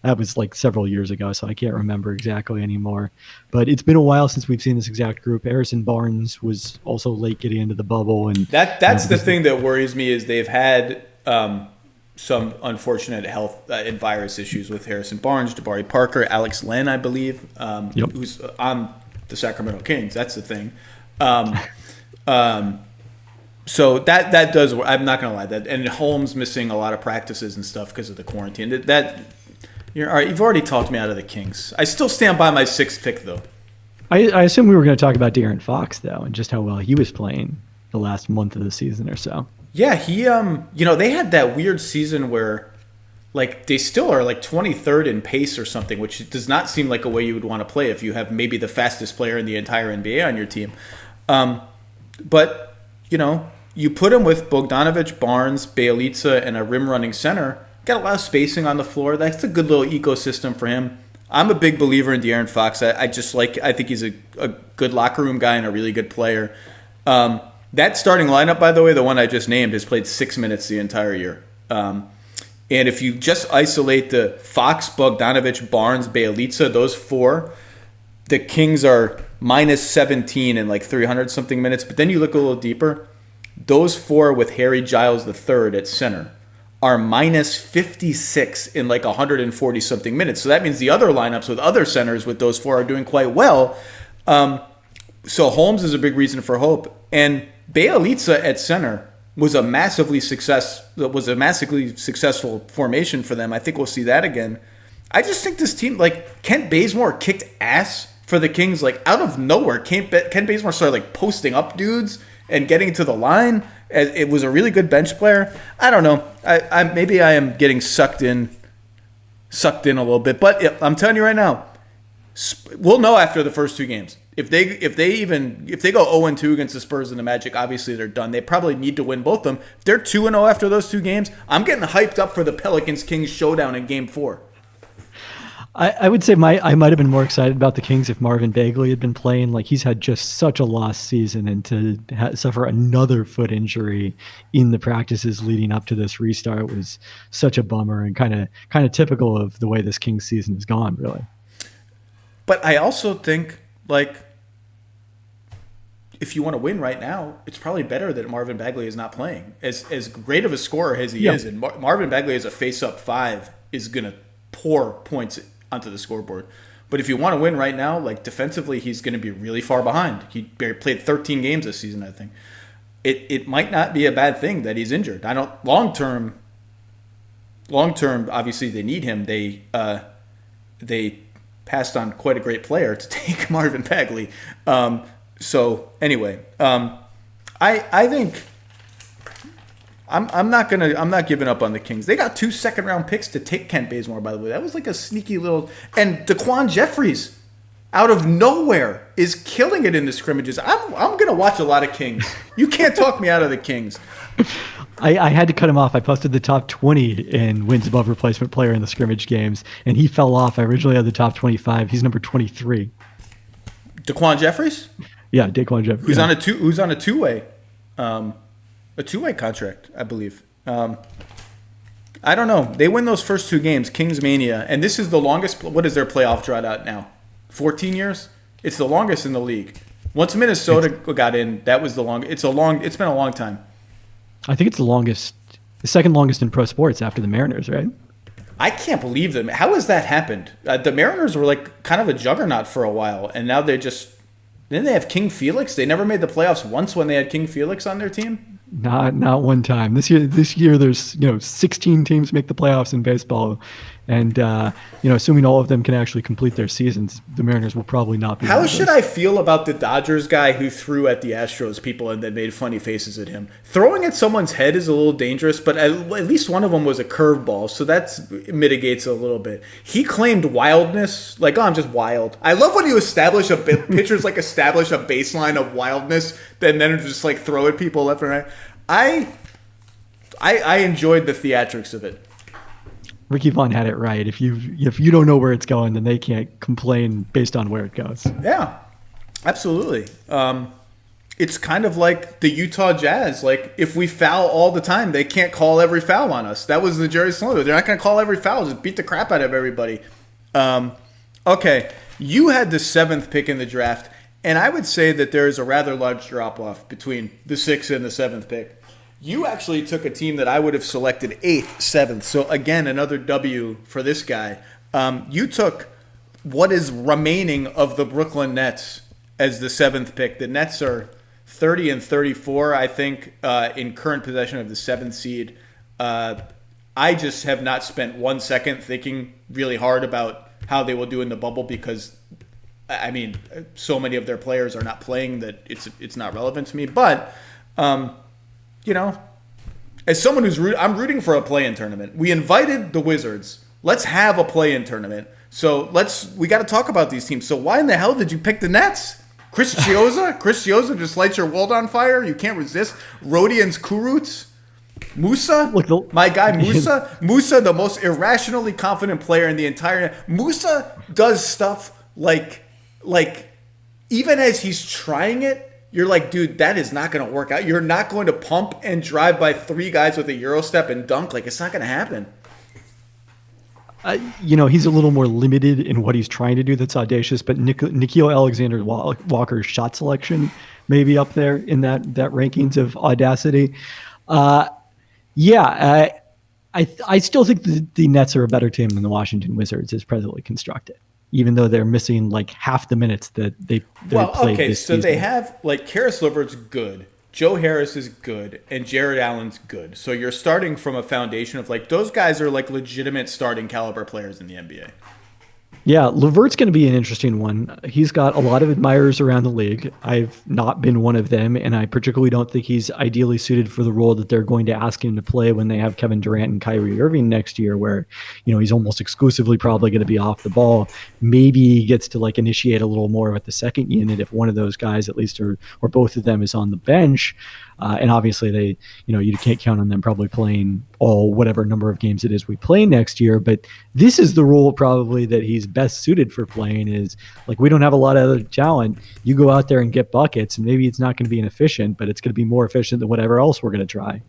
That was like several years ago, so I can't remember exactly anymore. But it's been a while since we've seen this exact group. Harrison Barnes was also late getting into the bubble, and that's the thing that worries me is they've had some unfortunate health and virus issues with Harrison Barnes, Jabari Parker, Alex Len, I believe, who's on the Sacramento Kings. That's the thing. So that does. I'm not going to lie. That and Holmes missing a lot of practices and stuff because of the quarantine. All right, you've already talked me out of the Kings. I still stand by my 6th pick, though. I assume we were going to talk about De'Aaron Fox, though, and just how well he was playing the last month of the season or so. Yeah, he, they had that weird season where, like, they still are, like, 23rd in pace or something, which does not seem like a way you would want to play if you have maybe the fastest player in the entire NBA on your team. But, you put him with Bogdanovic, Barnes, Bjelica, and a rim-running center. Got a lot of spacing on the floor. That's a good little ecosystem for him. I'm a big believer in De'Aaron Fox. I think he's a good locker room guy and a really good player. That starting lineup, by the way, the one I just named, has played 6 minutes the entire year. And if you just isolate the Fox, Bogdanovic, Barnes, Bjelica, those 4, the Kings are minus 17 in like 300-something minutes. But then you look a little deeper. Those 4 with Harry Giles III at center are minus 56 in like 140-something minutes. So that means the other lineups with other centers with those 4 are doing quite well. So Holmes is a big reason for hope. And Bjelica at center was a massively successful formation for them. I think we'll see that again. I just think this team, like Kent Bazemore kicked ass for the Kings, like out of nowhere. Kent Bazemore started like posting up dudes and getting to the line. It was a really good bench player. I don't know. Maybe I am getting sucked in a little bit. But I'm telling you right now, we'll know after the first 2 games. If they go 0-2 against the Spurs and the Magic, obviously they're done. They probably need to win both of them. If they're 2-0 after those 2 games, I'm getting hyped up for the Pelicans-Kings showdown in Game 4. I would say I might have been more excited about the Kings if Marvin Bagley had been playing. Like, he's had just such a lost season, and to suffer another foot injury in the practices leading up to this restart was such a bummer, and kind of typical of the way this Kings season has gone, really. But I also think, like, if you want to win right now, it's probably better that Marvin Bagley is not playing. As great of a scorer as he is, and Marvin Bagley as a face-up 5 is going to pour points onto the scoreboard. But if you want to win right now, like, defensively, he's going to be really far behind. He played 13 games this season, I think. It might not be a bad thing that he's injured. I don't long term. Obviously, they need him. They passed on quite a great player to take Marvin Bagley. So anyway, I think I'm not giving up on the Kings. They got 2 second-round picks to take Kent Bazemore, by the way. That was like a sneaky little... And Daquan Jeffries, out of nowhere, is killing it in the scrimmages. I'm going to watch a lot of Kings. You can't talk me out of the Kings. I had to cut him off. I posted the top 20 in wins above replacement player in the scrimmage games, and he fell off. I originally had the top 25. He's number 23. Daquan Jeffries? Yeah, Daquan Jeffries. Who's on a two-way? A two-way contract, I believe. I don't know. They win those first 2 games, Kings Mania, and this is the longest. What is their playoff drought out now? 14 years? It's the longest in the league. Once Minnesota got in, that was the longest. It's been a long time. I think it's the second longest in pro sports after the Mariners, right? I can't believe them. How has that happened? The Mariners were like kind of a juggernaut for a while, and now they just... Didn't they have King Felix? They never made the playoffs once when they had King Felix on their team? Not one time. This year there's 16 teams make the playoffs in baseball, and assuming all of them can actually complete their seasons, the Mariners will probably not be. How should I feel about the Dodgers guy who threw at the Astros people and then made funny faces at him? Throwing at someone's head is a little dangerous, but at least one of them was a curveball, so that mitigates it a little bit. He claimed wildness, like, oh, I'm just wild. I love when you establish pitchers like establish a baseline of wildness, then just like throw at people left and right. I enjoyed the theatrics of it. Ricky Vaughn had it right. If you don't know where it's going, then they can't complain based on where it goes. Yeah, absolutely. It's kind of like the Utah Jazz. Like, if we foul all the time, they can't call every foul on us. That was the Jerry Sloan. They're not going to call every foul. Just beat the crap out of everybody. Okay, you had the 7th pick in the draft, and I would say that there is a rather large drop-off between the 6th and the 7th pick. You actually took a team that I would have selected 8th, 7th. So, again, another W for this guy. You took what is remaining of the Brooklyn Nets as the 7th pick. The Nets are 30 and 34, I think, in current possession of the 7th seed. I just have not spent 1 second thinking really hard about how they will do in the bubble because, I mean, so many of their players are not playing that it's not relevant to me. But... as someone I'm rooting for a play-in tournament. We invited the Wizards. Let's have a play-in tournament. So we got to talk about these teams. So why in the hell did you pick the Nets? Chris Chiozza? Chris Chiozza just lights your world on fire. You can't resist. Rodions Kurucs? Musa? My guy Musa? Musa, the most irrationally confident player in the entire... Musa does stuff like even as he's trying it, you're like, dude, that is not going to work out. You're not going to pump and drive by 3 guys with a Euro step and dunk. Like, it's not going to happen. He's a little more limited in what he's trying to do that's audacious, but Nickeil Alexander-Walker's shot selection may be up there in that rankings of audacity. I still think the Nets are a better team than the Washington Wizards as presently constructed, even though they're missing like half the minutes that they played this season. They have, like, Karis LeVert's good, Joe Harris is good, and Jared Allen's good. So you're starting from a foundation of, like, those guys are, like, legitimate starting caliber players in the NBA. Yeah, LeVert's going to be an interesting one. He's got a lot of admirers around the league. I've not been one of them, and I particularly don't think he's ideally suited for the role that they're going to ask him to play when they have Kevin Durant and Kyrie Irving next year, where, he's almost exclusively probably going to be off the ball. Maybe he gets to, like, initiate a little more with the second unit if one of those guys, at least, or both of them, is on the bench. And obviously you can't count on them probably playing all whatever number of games it is we play next year. But this is the role probably that he's best suited for playing. Is like, we don't have a lot of other talent. You go out there and get buckets, and maybe it's not going to be inefficient, but it's going to be more efficient than whatever else we're going to try.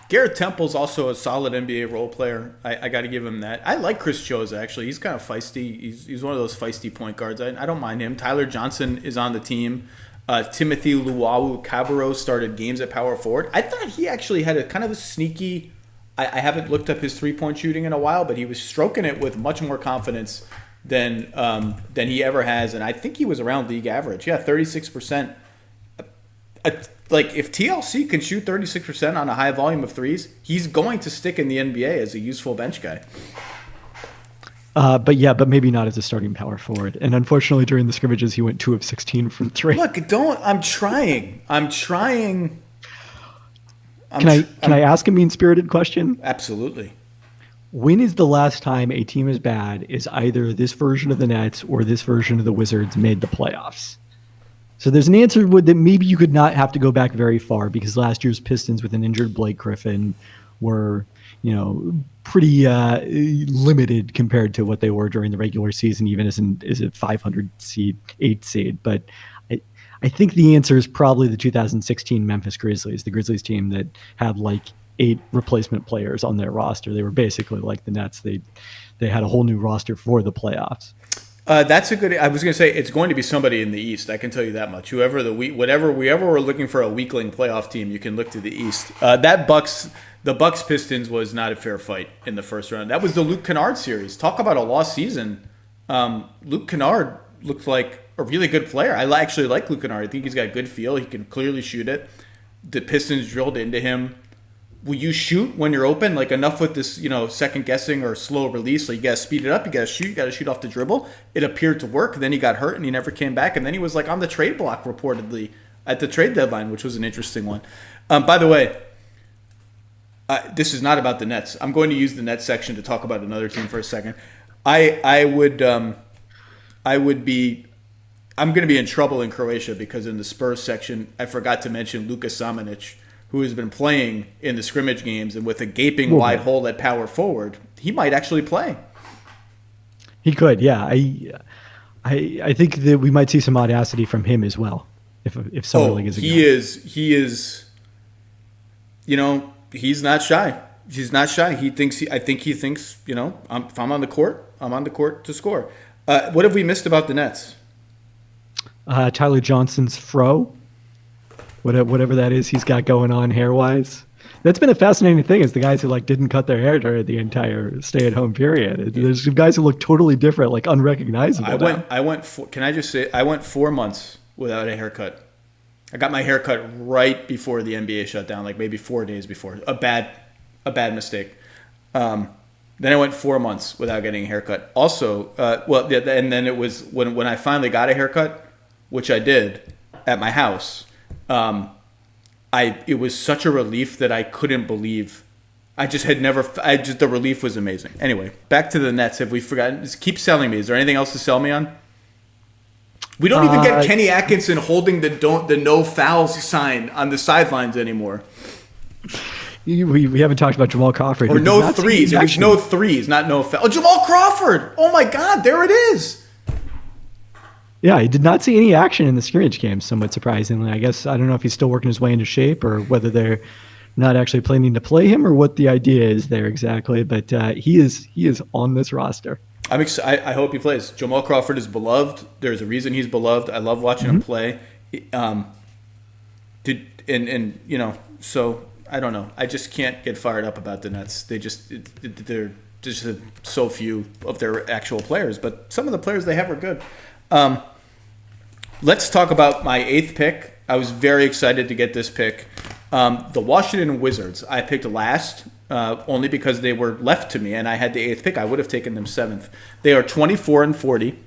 Garrett Temple's also a solid NBA role player. I got to give him that. I like Chris Choza, actually. He's kind of feisty. He's one of those feisty point guards. I don't mind him. Tyler Johnson is on the team. Timothy Luwawu-Cabarrot started games at power forward. I thought he actually had a kind of a sneaky – I haven't looked up his three-point shooting in a while, but he was stroking it with much more confidence than he ever has. And I think he was around league average. Yeah, 36%. Like, if TLC can shoot 36% on a high volume of threes, he's going to stick in the NBA as a useful bench guy. But maybe not as a starting power forward. And unfortunately, during the scrimmages, he went 2 of 16 from 3. Look, I'm trying. Can I ask a mean-spirited question? Absolutely. When is the last time a team as bad as either this version of the Nets or this version of the Wizards made the playoffs? So there's an answer that maybe you could not have to go back very far, because last year's Pistons with an injured Blake Griffin were, pretty limited compared to what they were during the regular season, even as a 500 seed, 8 seed. But I think the answer is probably the 2016 Memphis Grizzlies, the Grizzlies team that had like 8 replacement players on their roster. They were basically like the Nets. They had a whole new roster for the playoffs. That's a good. I was going to say it's going to be somebody in the East. I can tell you that much. Whoever we're looking for a weakling playoff team, you can look to the East. The Bucks Pistons was not a fair fight in the first round. That was the Luke Kennard series. Talk about a lost season. Luke Kennard looked like a really good player. I actually like Luke Kennard. I think he's got good feel. He can clearly shoot it. The Pistons drilled into him. Will you shoot when you're open? Like, enough with this, second guessing or slow release. So you got to speed it up. You got to shoot. You got to shoot off the dribble. It appeared to work. Then he got hurt and he never came back. And then he was like on the trade block reportedly at the trade deadline, which was an interesting one. By the way, this is not about the Nets. I'm going to use the Nets section to talk about another team for a second. I'm going to be in trouble in Croatia because in the Spurs section, I forgot to mention Luka Samanic, who has been playing in the scrimmage games, and with a gaping wide hole at power forward, he might actually play. He could, yeah. I think that we might see some audacity from him as well, if Summer League is a he is. He's not shy. He's not shy. I think he thinks. If I'm on the court, I'm on the court to score. What have we missed about the Nets? Tyler Johnson's fro. Whatever that is he's got going on hair-wise. That's been a fascinating thing, is the guys who didn't cut their hair during the entire stay-at-home period. There's some guys who look totally different, unrecognizable. Can I just say, I went 4 months without a haircut. I got my haircut right before the NBA shut down, maybe 4 days before. A bad mistake. Then I went 4 months without getting a haircut. Also, and then it was when I finally got a haircut, which I did at my house. It was such a relief that I couldn't believe. The relief was amazing. Anyway, back to the Nets. Have we forgotten? Just keep selling me. Is there anything else to sell me on? We don't even get Kenny Atkinson holding the no fouls sign on the sidelines anymore. We haven't talked about Jamal Crawford. Or no threes. It was no threes, not no fouls. Oh, Jamal Crawford! Oh my God, there it is. Yeah, he did not see any action in the scrimmage game, somewhat surprisingly. I guess I don't know if he's still working his way into shape or whether they're not actually planning to play him or what the idea is there exactly. But he is on this roster. I hope he plays. Jamal Crawford is beloved. There's a reason he's beloved. I love watching him play. So I don't know. I just can't get fired up about the Nets. They're just so few of their actual players, but some of the players they have are good. Let's talk about my 8th pick. I was very excited to get this pick. The Washington Wizards, I picked last, only because they were left to me, and I had the 8th pick. I would have taken them 7th. They are 24-40,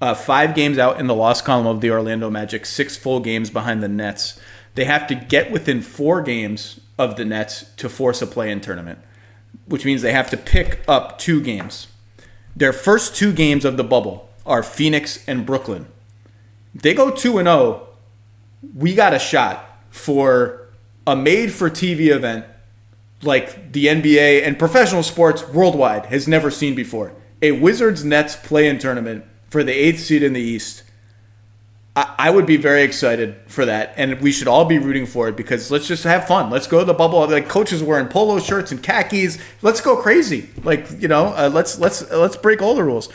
5 games out in the loss column of the Orlando Magic, 6 full games behind the Nets. They have to get within 4 games of the Nets to force a play-in tournament, which means they have to pick up 2 games. Their first 2 games of the bubble are Phoenix and Brooklyn. They go 2-0. We got a shot for a made-for-TV event like the NBA and professional sports worldwide has never seen before. A Wizards-Nets play-in tournament for the 8th seed in the East. I would be very excited for that, and we should all be rooting for it because let's just have fun. Let's go to the bubble. Like coaches wearing polo shirts and khakis. Let's go crazy. Like let's break all the rules.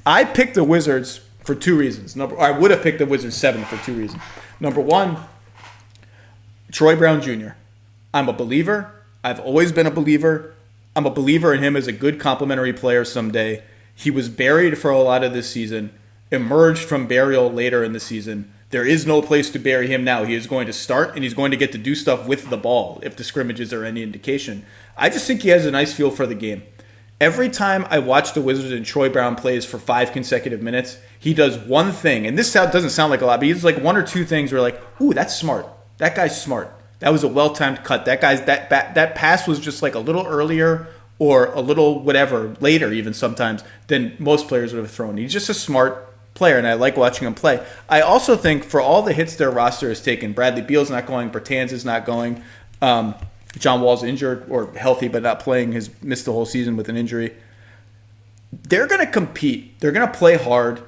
I picked the Wizards for 2 reasons. I would have picked the Wizards 7 for 2 reasons. Number one, Troy Brown Jr. I'm a believer. I've always been a believer. I'm a believer in him as a good complementary player someday. He was buried for a lot of this season. Emerged from burial later in the season. There is no place to bury him now. He is going to start, and he's going to get to do stuff with the ball if the scrimmages are any indication. I just think he has a nice feel for the game. Every time I watch the Wizards and Troy Brown plays for 5 consecutive minutes, he does one thing, and this doesn't sound like a lot, but he does like 1 or 2 things where like, ooh, that's smart. That guy's smart. That was a well-timed cut. That pass was just like a little earlier or a little whatever, later even sometimes, than most players would have thrown. He's just a smart player, and I like watching him play. I also think for all the hits their roster has taken, Bradley Beal's not going, Bertans is not going, John Wall's injured or healthy but not playing, has missed the whole season with an injury. They're going to compete. They're going to play hard.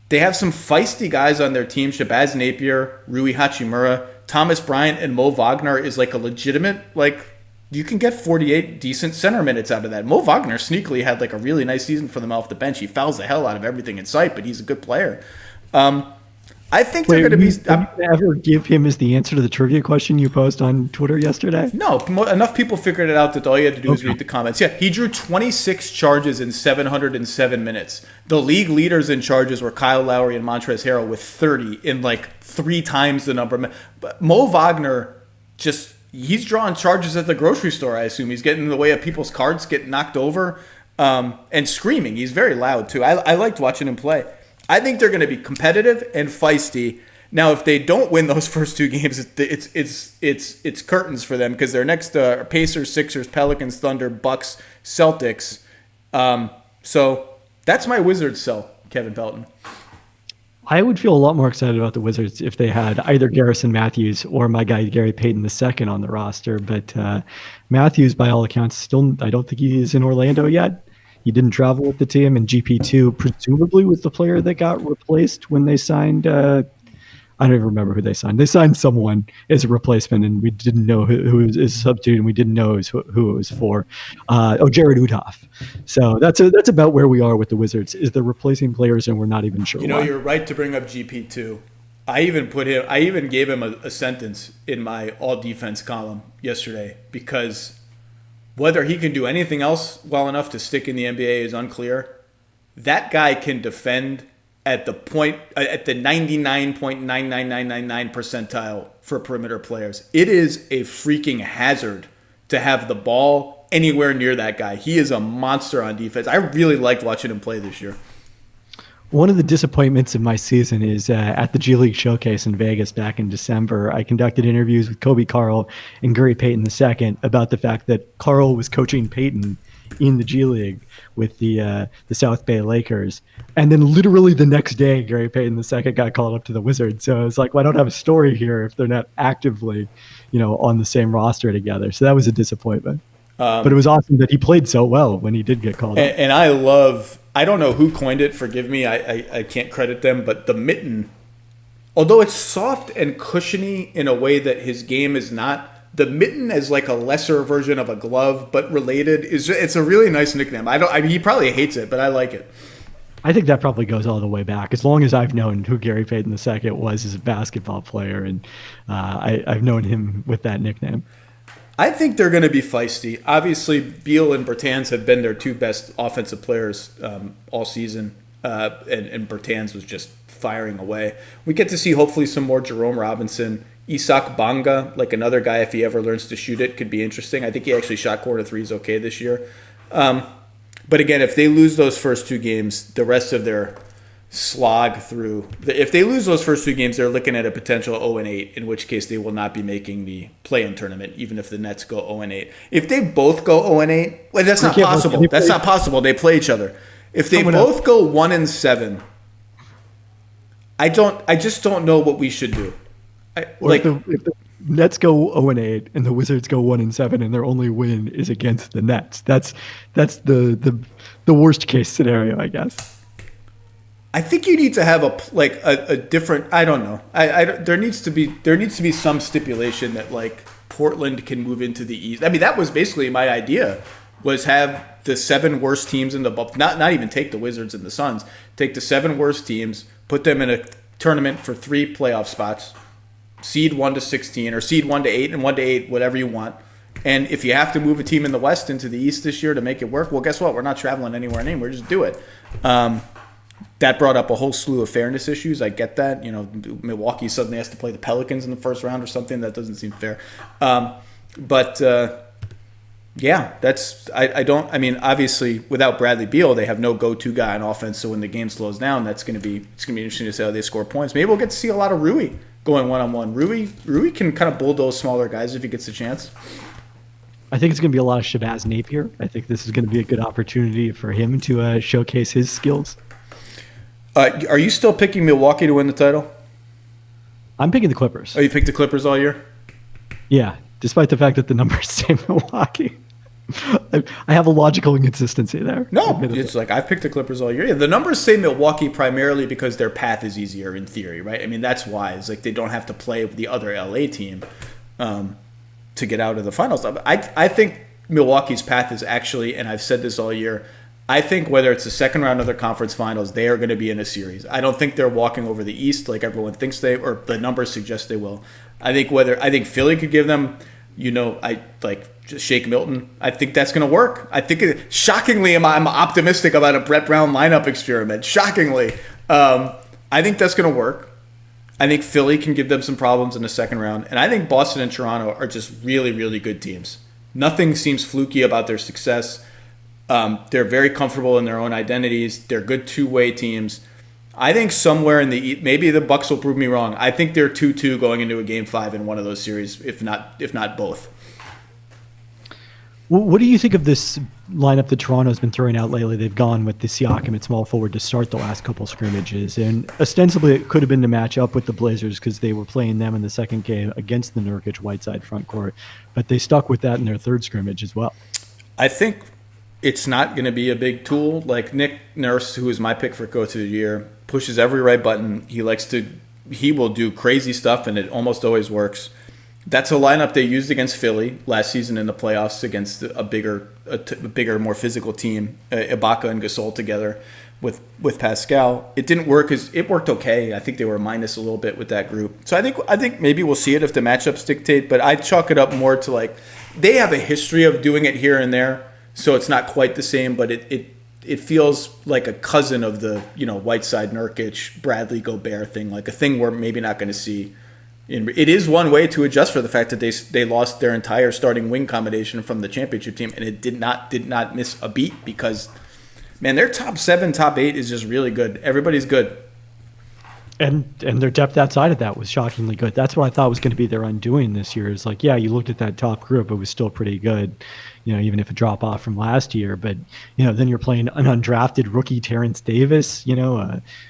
They have some feisty guys on their team, Shabazz Napier, Rui Hachimura, Thomas Bryant, and Mo Wagner is like a legitimate, like, you can get 48 decent center minutes out of that. Mo Wagner sneakily had like a really nice season for them off the bench. He fouls the hell out of everything in sight, but he's a good player. I think they're going to be... Did you ever give him as the answer to the trivia question you posted on Twitter yesterday? No, enough people figured it out that all you had to do was read the comments. Yeah, he drew 26 charges in 707 minutes. The league leaders in charges were Kyle Lowry and Montrezl Harrell with 30 in like 3 times the number. But Mo Wagner just... He's drawing charges at the grocery store, I assume. He's getting in the way of people's carts getting knocked over and screaming. He's very loud, too. I liked watching him play. I think they're going to be competitive and feisty. Now, if they don't win those first 2 games, it's curtains for them because they're next to Pacers, Sixers, Pelicans, Thunder, Bucks, Celtics. So that's my Wizards sell, Kevin Pelton. I would feel a lot more excited about the Wizards if they had either Garrison Matthews or my guy Gary Payton II on the roster. But Matthews, by all accounts, still I don't think he is in Orlando yet. He didn't travel with the team, and GP2 presumably was the player that got replaced when they signed. I don't even remember who they signed. They signed someone as a replacement, and we didn't know who was his substitute, and we didn't know who it was for. Jared Udoff. So that's about where we are with the Wizards. Is they're replacing players, and we're not even sure. Why. You're right to bring up GP2. I even gave him a sentence in my all defense column yesterday because whether he can do anything else well enough to stick in the NBA is unclear. That guy can defend at the 99.99999 percentile for perimeter players. It is a freaking hazard to have the ball anywhere near that guy. He is a monster on defense. I really liked watching him play this year. One of the disappointments of my season is at the G League Showcase in Vegas back in December, I conducted interviews with Kobe Carl and Gary Payton II about the fact that Carl was coaching Payton in the G League with the South Bay Lakers. And then literally the next day, Gary Payton II got called up to the Wizards. So it's like, well, I don't have a story here if they're not actively, on the same roster together. So that was a disappointment. But it was awesome that he played so well when he did get called up. And I don't know who coined it, forgive me, I can't credit them, but the mitten, although it's soft and cushiony in a way that his game is not, the mitten as like a lesser version of a glove, but related, it's a really nice nickname. He probably hates it, but I like it. I think that probably goes all the way back. As long as I've known who Gary Payton II was as a basketball player, and I've known him with that nickname. I think they're going to be feisty. Obviously, Beal and Bertans have been their 2 best offensive players all season, and Bertans was just firing away. We get to see hopefully some more Jerome Robinson. Isak Bonga, like another guy, if he ever learns to shoot it, could be interesting. I think he actually shot corner threes okay this year. But again, if they lose those first 2 games, the rest of their slog through. If they lose those first 2 games, they're looking at a potential 0-8, in which case they will not be making the play-in tournament, even if the Nets go 0-8. If they both go 0-8, well, that's not possible. That's not possible. They play each other. If they both go 1-7, I just don't know what we should do. If the Nets go 0-8 and the Wizards go 1-7, and their only win is against the Nets. That's the worst case scenario, I guess. I think you need to have a different. I don't know. There needs to be some stipulation that like Portland can move into the East. I mean, that was basically my idea, was have the 7 worst teams in the bubble. Not even take the Wizards and the Suns. Take the 7 worst teams, put them in a tournament for 3 playoff spots. Seed 1 to 16 or seed 1 to 8 and 1 to 8, whatever you want. And if you have to move a team in the West into the East this year to make it work, well, guess what? We're not traveling anywhere anymore. Just do it. That brought up a whole slew of fairness issues. I get that. You know, Milwaukee suddenly has to play the Pelicans in the first round or something. That doesn't seem fair. Yeah, I mean, obviously, without Bradley Beal, they have no go-to guy on offense. So when the game slows down, it's going to be interesting to see how they score points. Maybe we'll get to see a lot of Rui going one-on-one. Rui can kind of bulldoze smaller guys if he gets a chance. I think it's going to be a lot of Shabazz Napier. I think this is going to be a good opportunity for him to showcase his skills. Are you still picking Milwaukee to win the title? I'm picking the Clippers. Oh, you picked the Clippers all year? Yeah, despite the fact that the numbers say Milwaukee. I have a logical inconsistency there. No, it's like I've picked the Clippers all year. Yeah, the numbers say Milwaukee primarily because their path is easier in theory, right? I mean, that's why. It's like they don't have to play with the other LA team to get out of the finals. I think Milwaukee's path is actually, and I've said this all year, I think whether it's the second round of their conference finals, they are going to be in a series. I don't think they're walking over the East like everyone thinks they, or the numbers suggest they will. I think Philly could give them, just Shake Milton. I think that's going to work. I think, shockingly, I'm optimistic about a Brett Brown lineup experiment. Shockingly. I think that's going to work. I think Philly can give them some problems in the second round. And I think Boston and Toronto are just really, really good teams. Nothing seems fluky about their success. They're very comfortable in their own identities. They're good two-way teams. I think somewhere in maybe the Bucks will prove me wrong. I think they're 2-2 going into a Game 5 in one of those series, if not both. What do you think of this lineup that Toronto's been throwing out lately? They've gone with the Siakam at small forward to start the last couple scrimmages, and ostensibly it could have been to match up with the Blazers because they were playing them in the second game against the Nurkic-Whiteside front court, but they stuck with that in their third scrimmage as well. I think it's not going to be a big tool. Like Nick Nurse, who is my pick for Coach of the Year, pushes every right button. He will do crazy stuff, and it almost always works. That's a lineup they used against Philly last season in the playoffs against a bigger, more physical team, Ibaka and Gasol together with Pascal. It didn't work it worked okay. I think they were minus a little bit with that group. So I think maybe we'll see it if the matchups dictate, but I chalk it up more to like they have a history of doing it here and there, so it's not quite the same, but it feels like a cousin of the Whiteside, Nurkic, Bradley, Gobert thing, like a thing we're maybe not going to see. It is one way to adjust for the fact that they lost their entire starting wing combination from the championship team, and it did not miss a beat because, man, their top 7, top 8 is just really good. Everybody's good. And their depth outside of that was shockingly good. That's what I thought was going to be their undoing this year. Is like, yeah, you looked at that top group, it was still pretty good, even if it dropped off from last year. But, then you're playing an undrafted rookie Terrence Davis,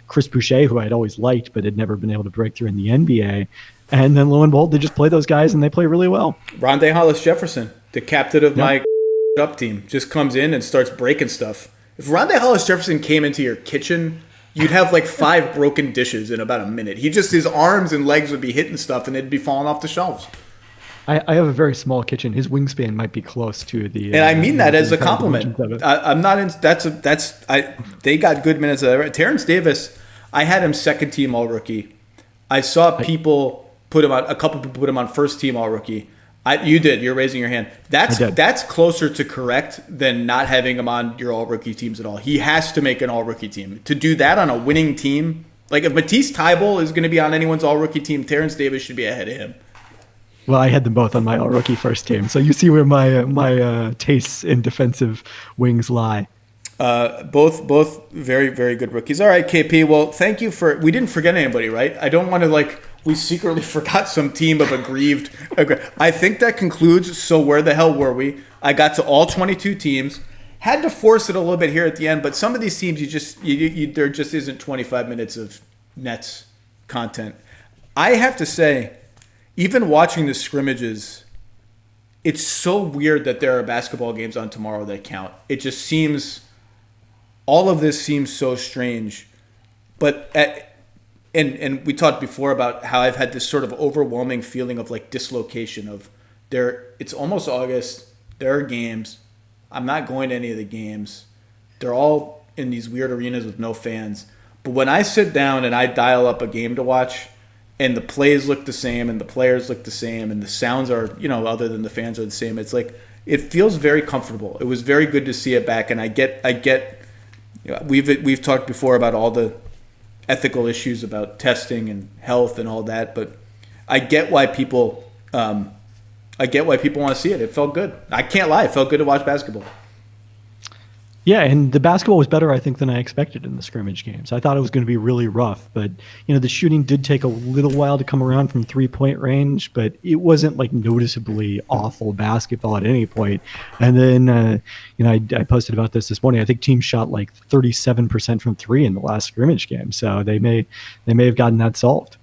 Chris Boucher, who I'd always liked but had never been able to break through in the NBA. And then lo and behold, they just play those guys and they play really well. Rondé Hollis-Jefferson, the captain of my up team, just comes in and starts breaking stuff. If Rondé Hollis-Jefferson came into your kitchen, you'd have like 5 broken dishes in about a minute. His arms and legs would be hitting stuff and they'd be falling off the shelves. I have a very small kitchen. His wingspan might be close to the. And I mean that as a compliment. I'm not in. They got good minutes of that. Terrence Davis, I had him second team all rookie. I saw people put him on. A couple people put him on first team all rookie. You did. You're raising your hand. That's closer to correct than not having him on your all rookie teams at all. He has to make an all rookie team to do that on a winning team. Like if Matisse Thybulle is going to be on anyone's all rookie team, Terrence Davis should be ahead of him. Well, I had them both on my all-rookie first team, so you see where my tastes in defensive wings lie. Both very, very good rookies. All right, KP, well, thank you for – we didn't forget anybody, right? I don't want to, we secretly forgot some team of aggrieved – I think that concludes So Where the Hell Were We? I got to all 22 teams. Had to force it a little bit here at the end, but some of these teams, there just isn't 25 minutes of Nets content. I have to say – even watching the scrimmages, it's so weird that there are basketball games on tomorrow that count. It just seems, all of this seems so strange. But and we talked before about how I've had this sort of overwhelming feeling of like dislocation of it's almost August, there are games. I'm not going to any of the games. They're all in these weird arenas with no fans. But when I sit down and I dial up a game to watch, and the plays look the same, and the players look the same, and the sounds are, other than the fans are the same, it's like, it feels very comfortable. It was very good to see it back, and I get, we've talked before about all the ethical issues about testing and health and all that, but I get why people want to see it. It felt good. I can't lie. It felt good to watch basketball. Yeah, and the basketball was better, I think, than I expected in the scrimmage games. I thought it was going to be really rough, but the shooting did take a little while to come around from 3-point range, but it wasn't like noticeably awful basketball at any point. And then, I posted about this morning. I think teams shot like 37% from three in the last scrimmage game, so they may have gotten that solved.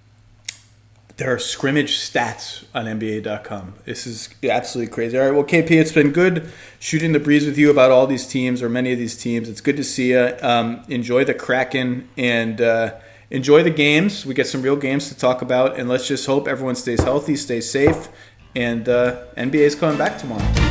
There are scrimmage stats on NBA.com. This is absolutely crazy. All right, well, KP, it's been good shooting the breeze with you about all these teams or many of these teams. It's good to see you. Enjoy the Kraken and enjoy the games. We get some real games to talk about, and let's just hope everyone stays healthy, stays safe, and NBA is coming back tomorrow.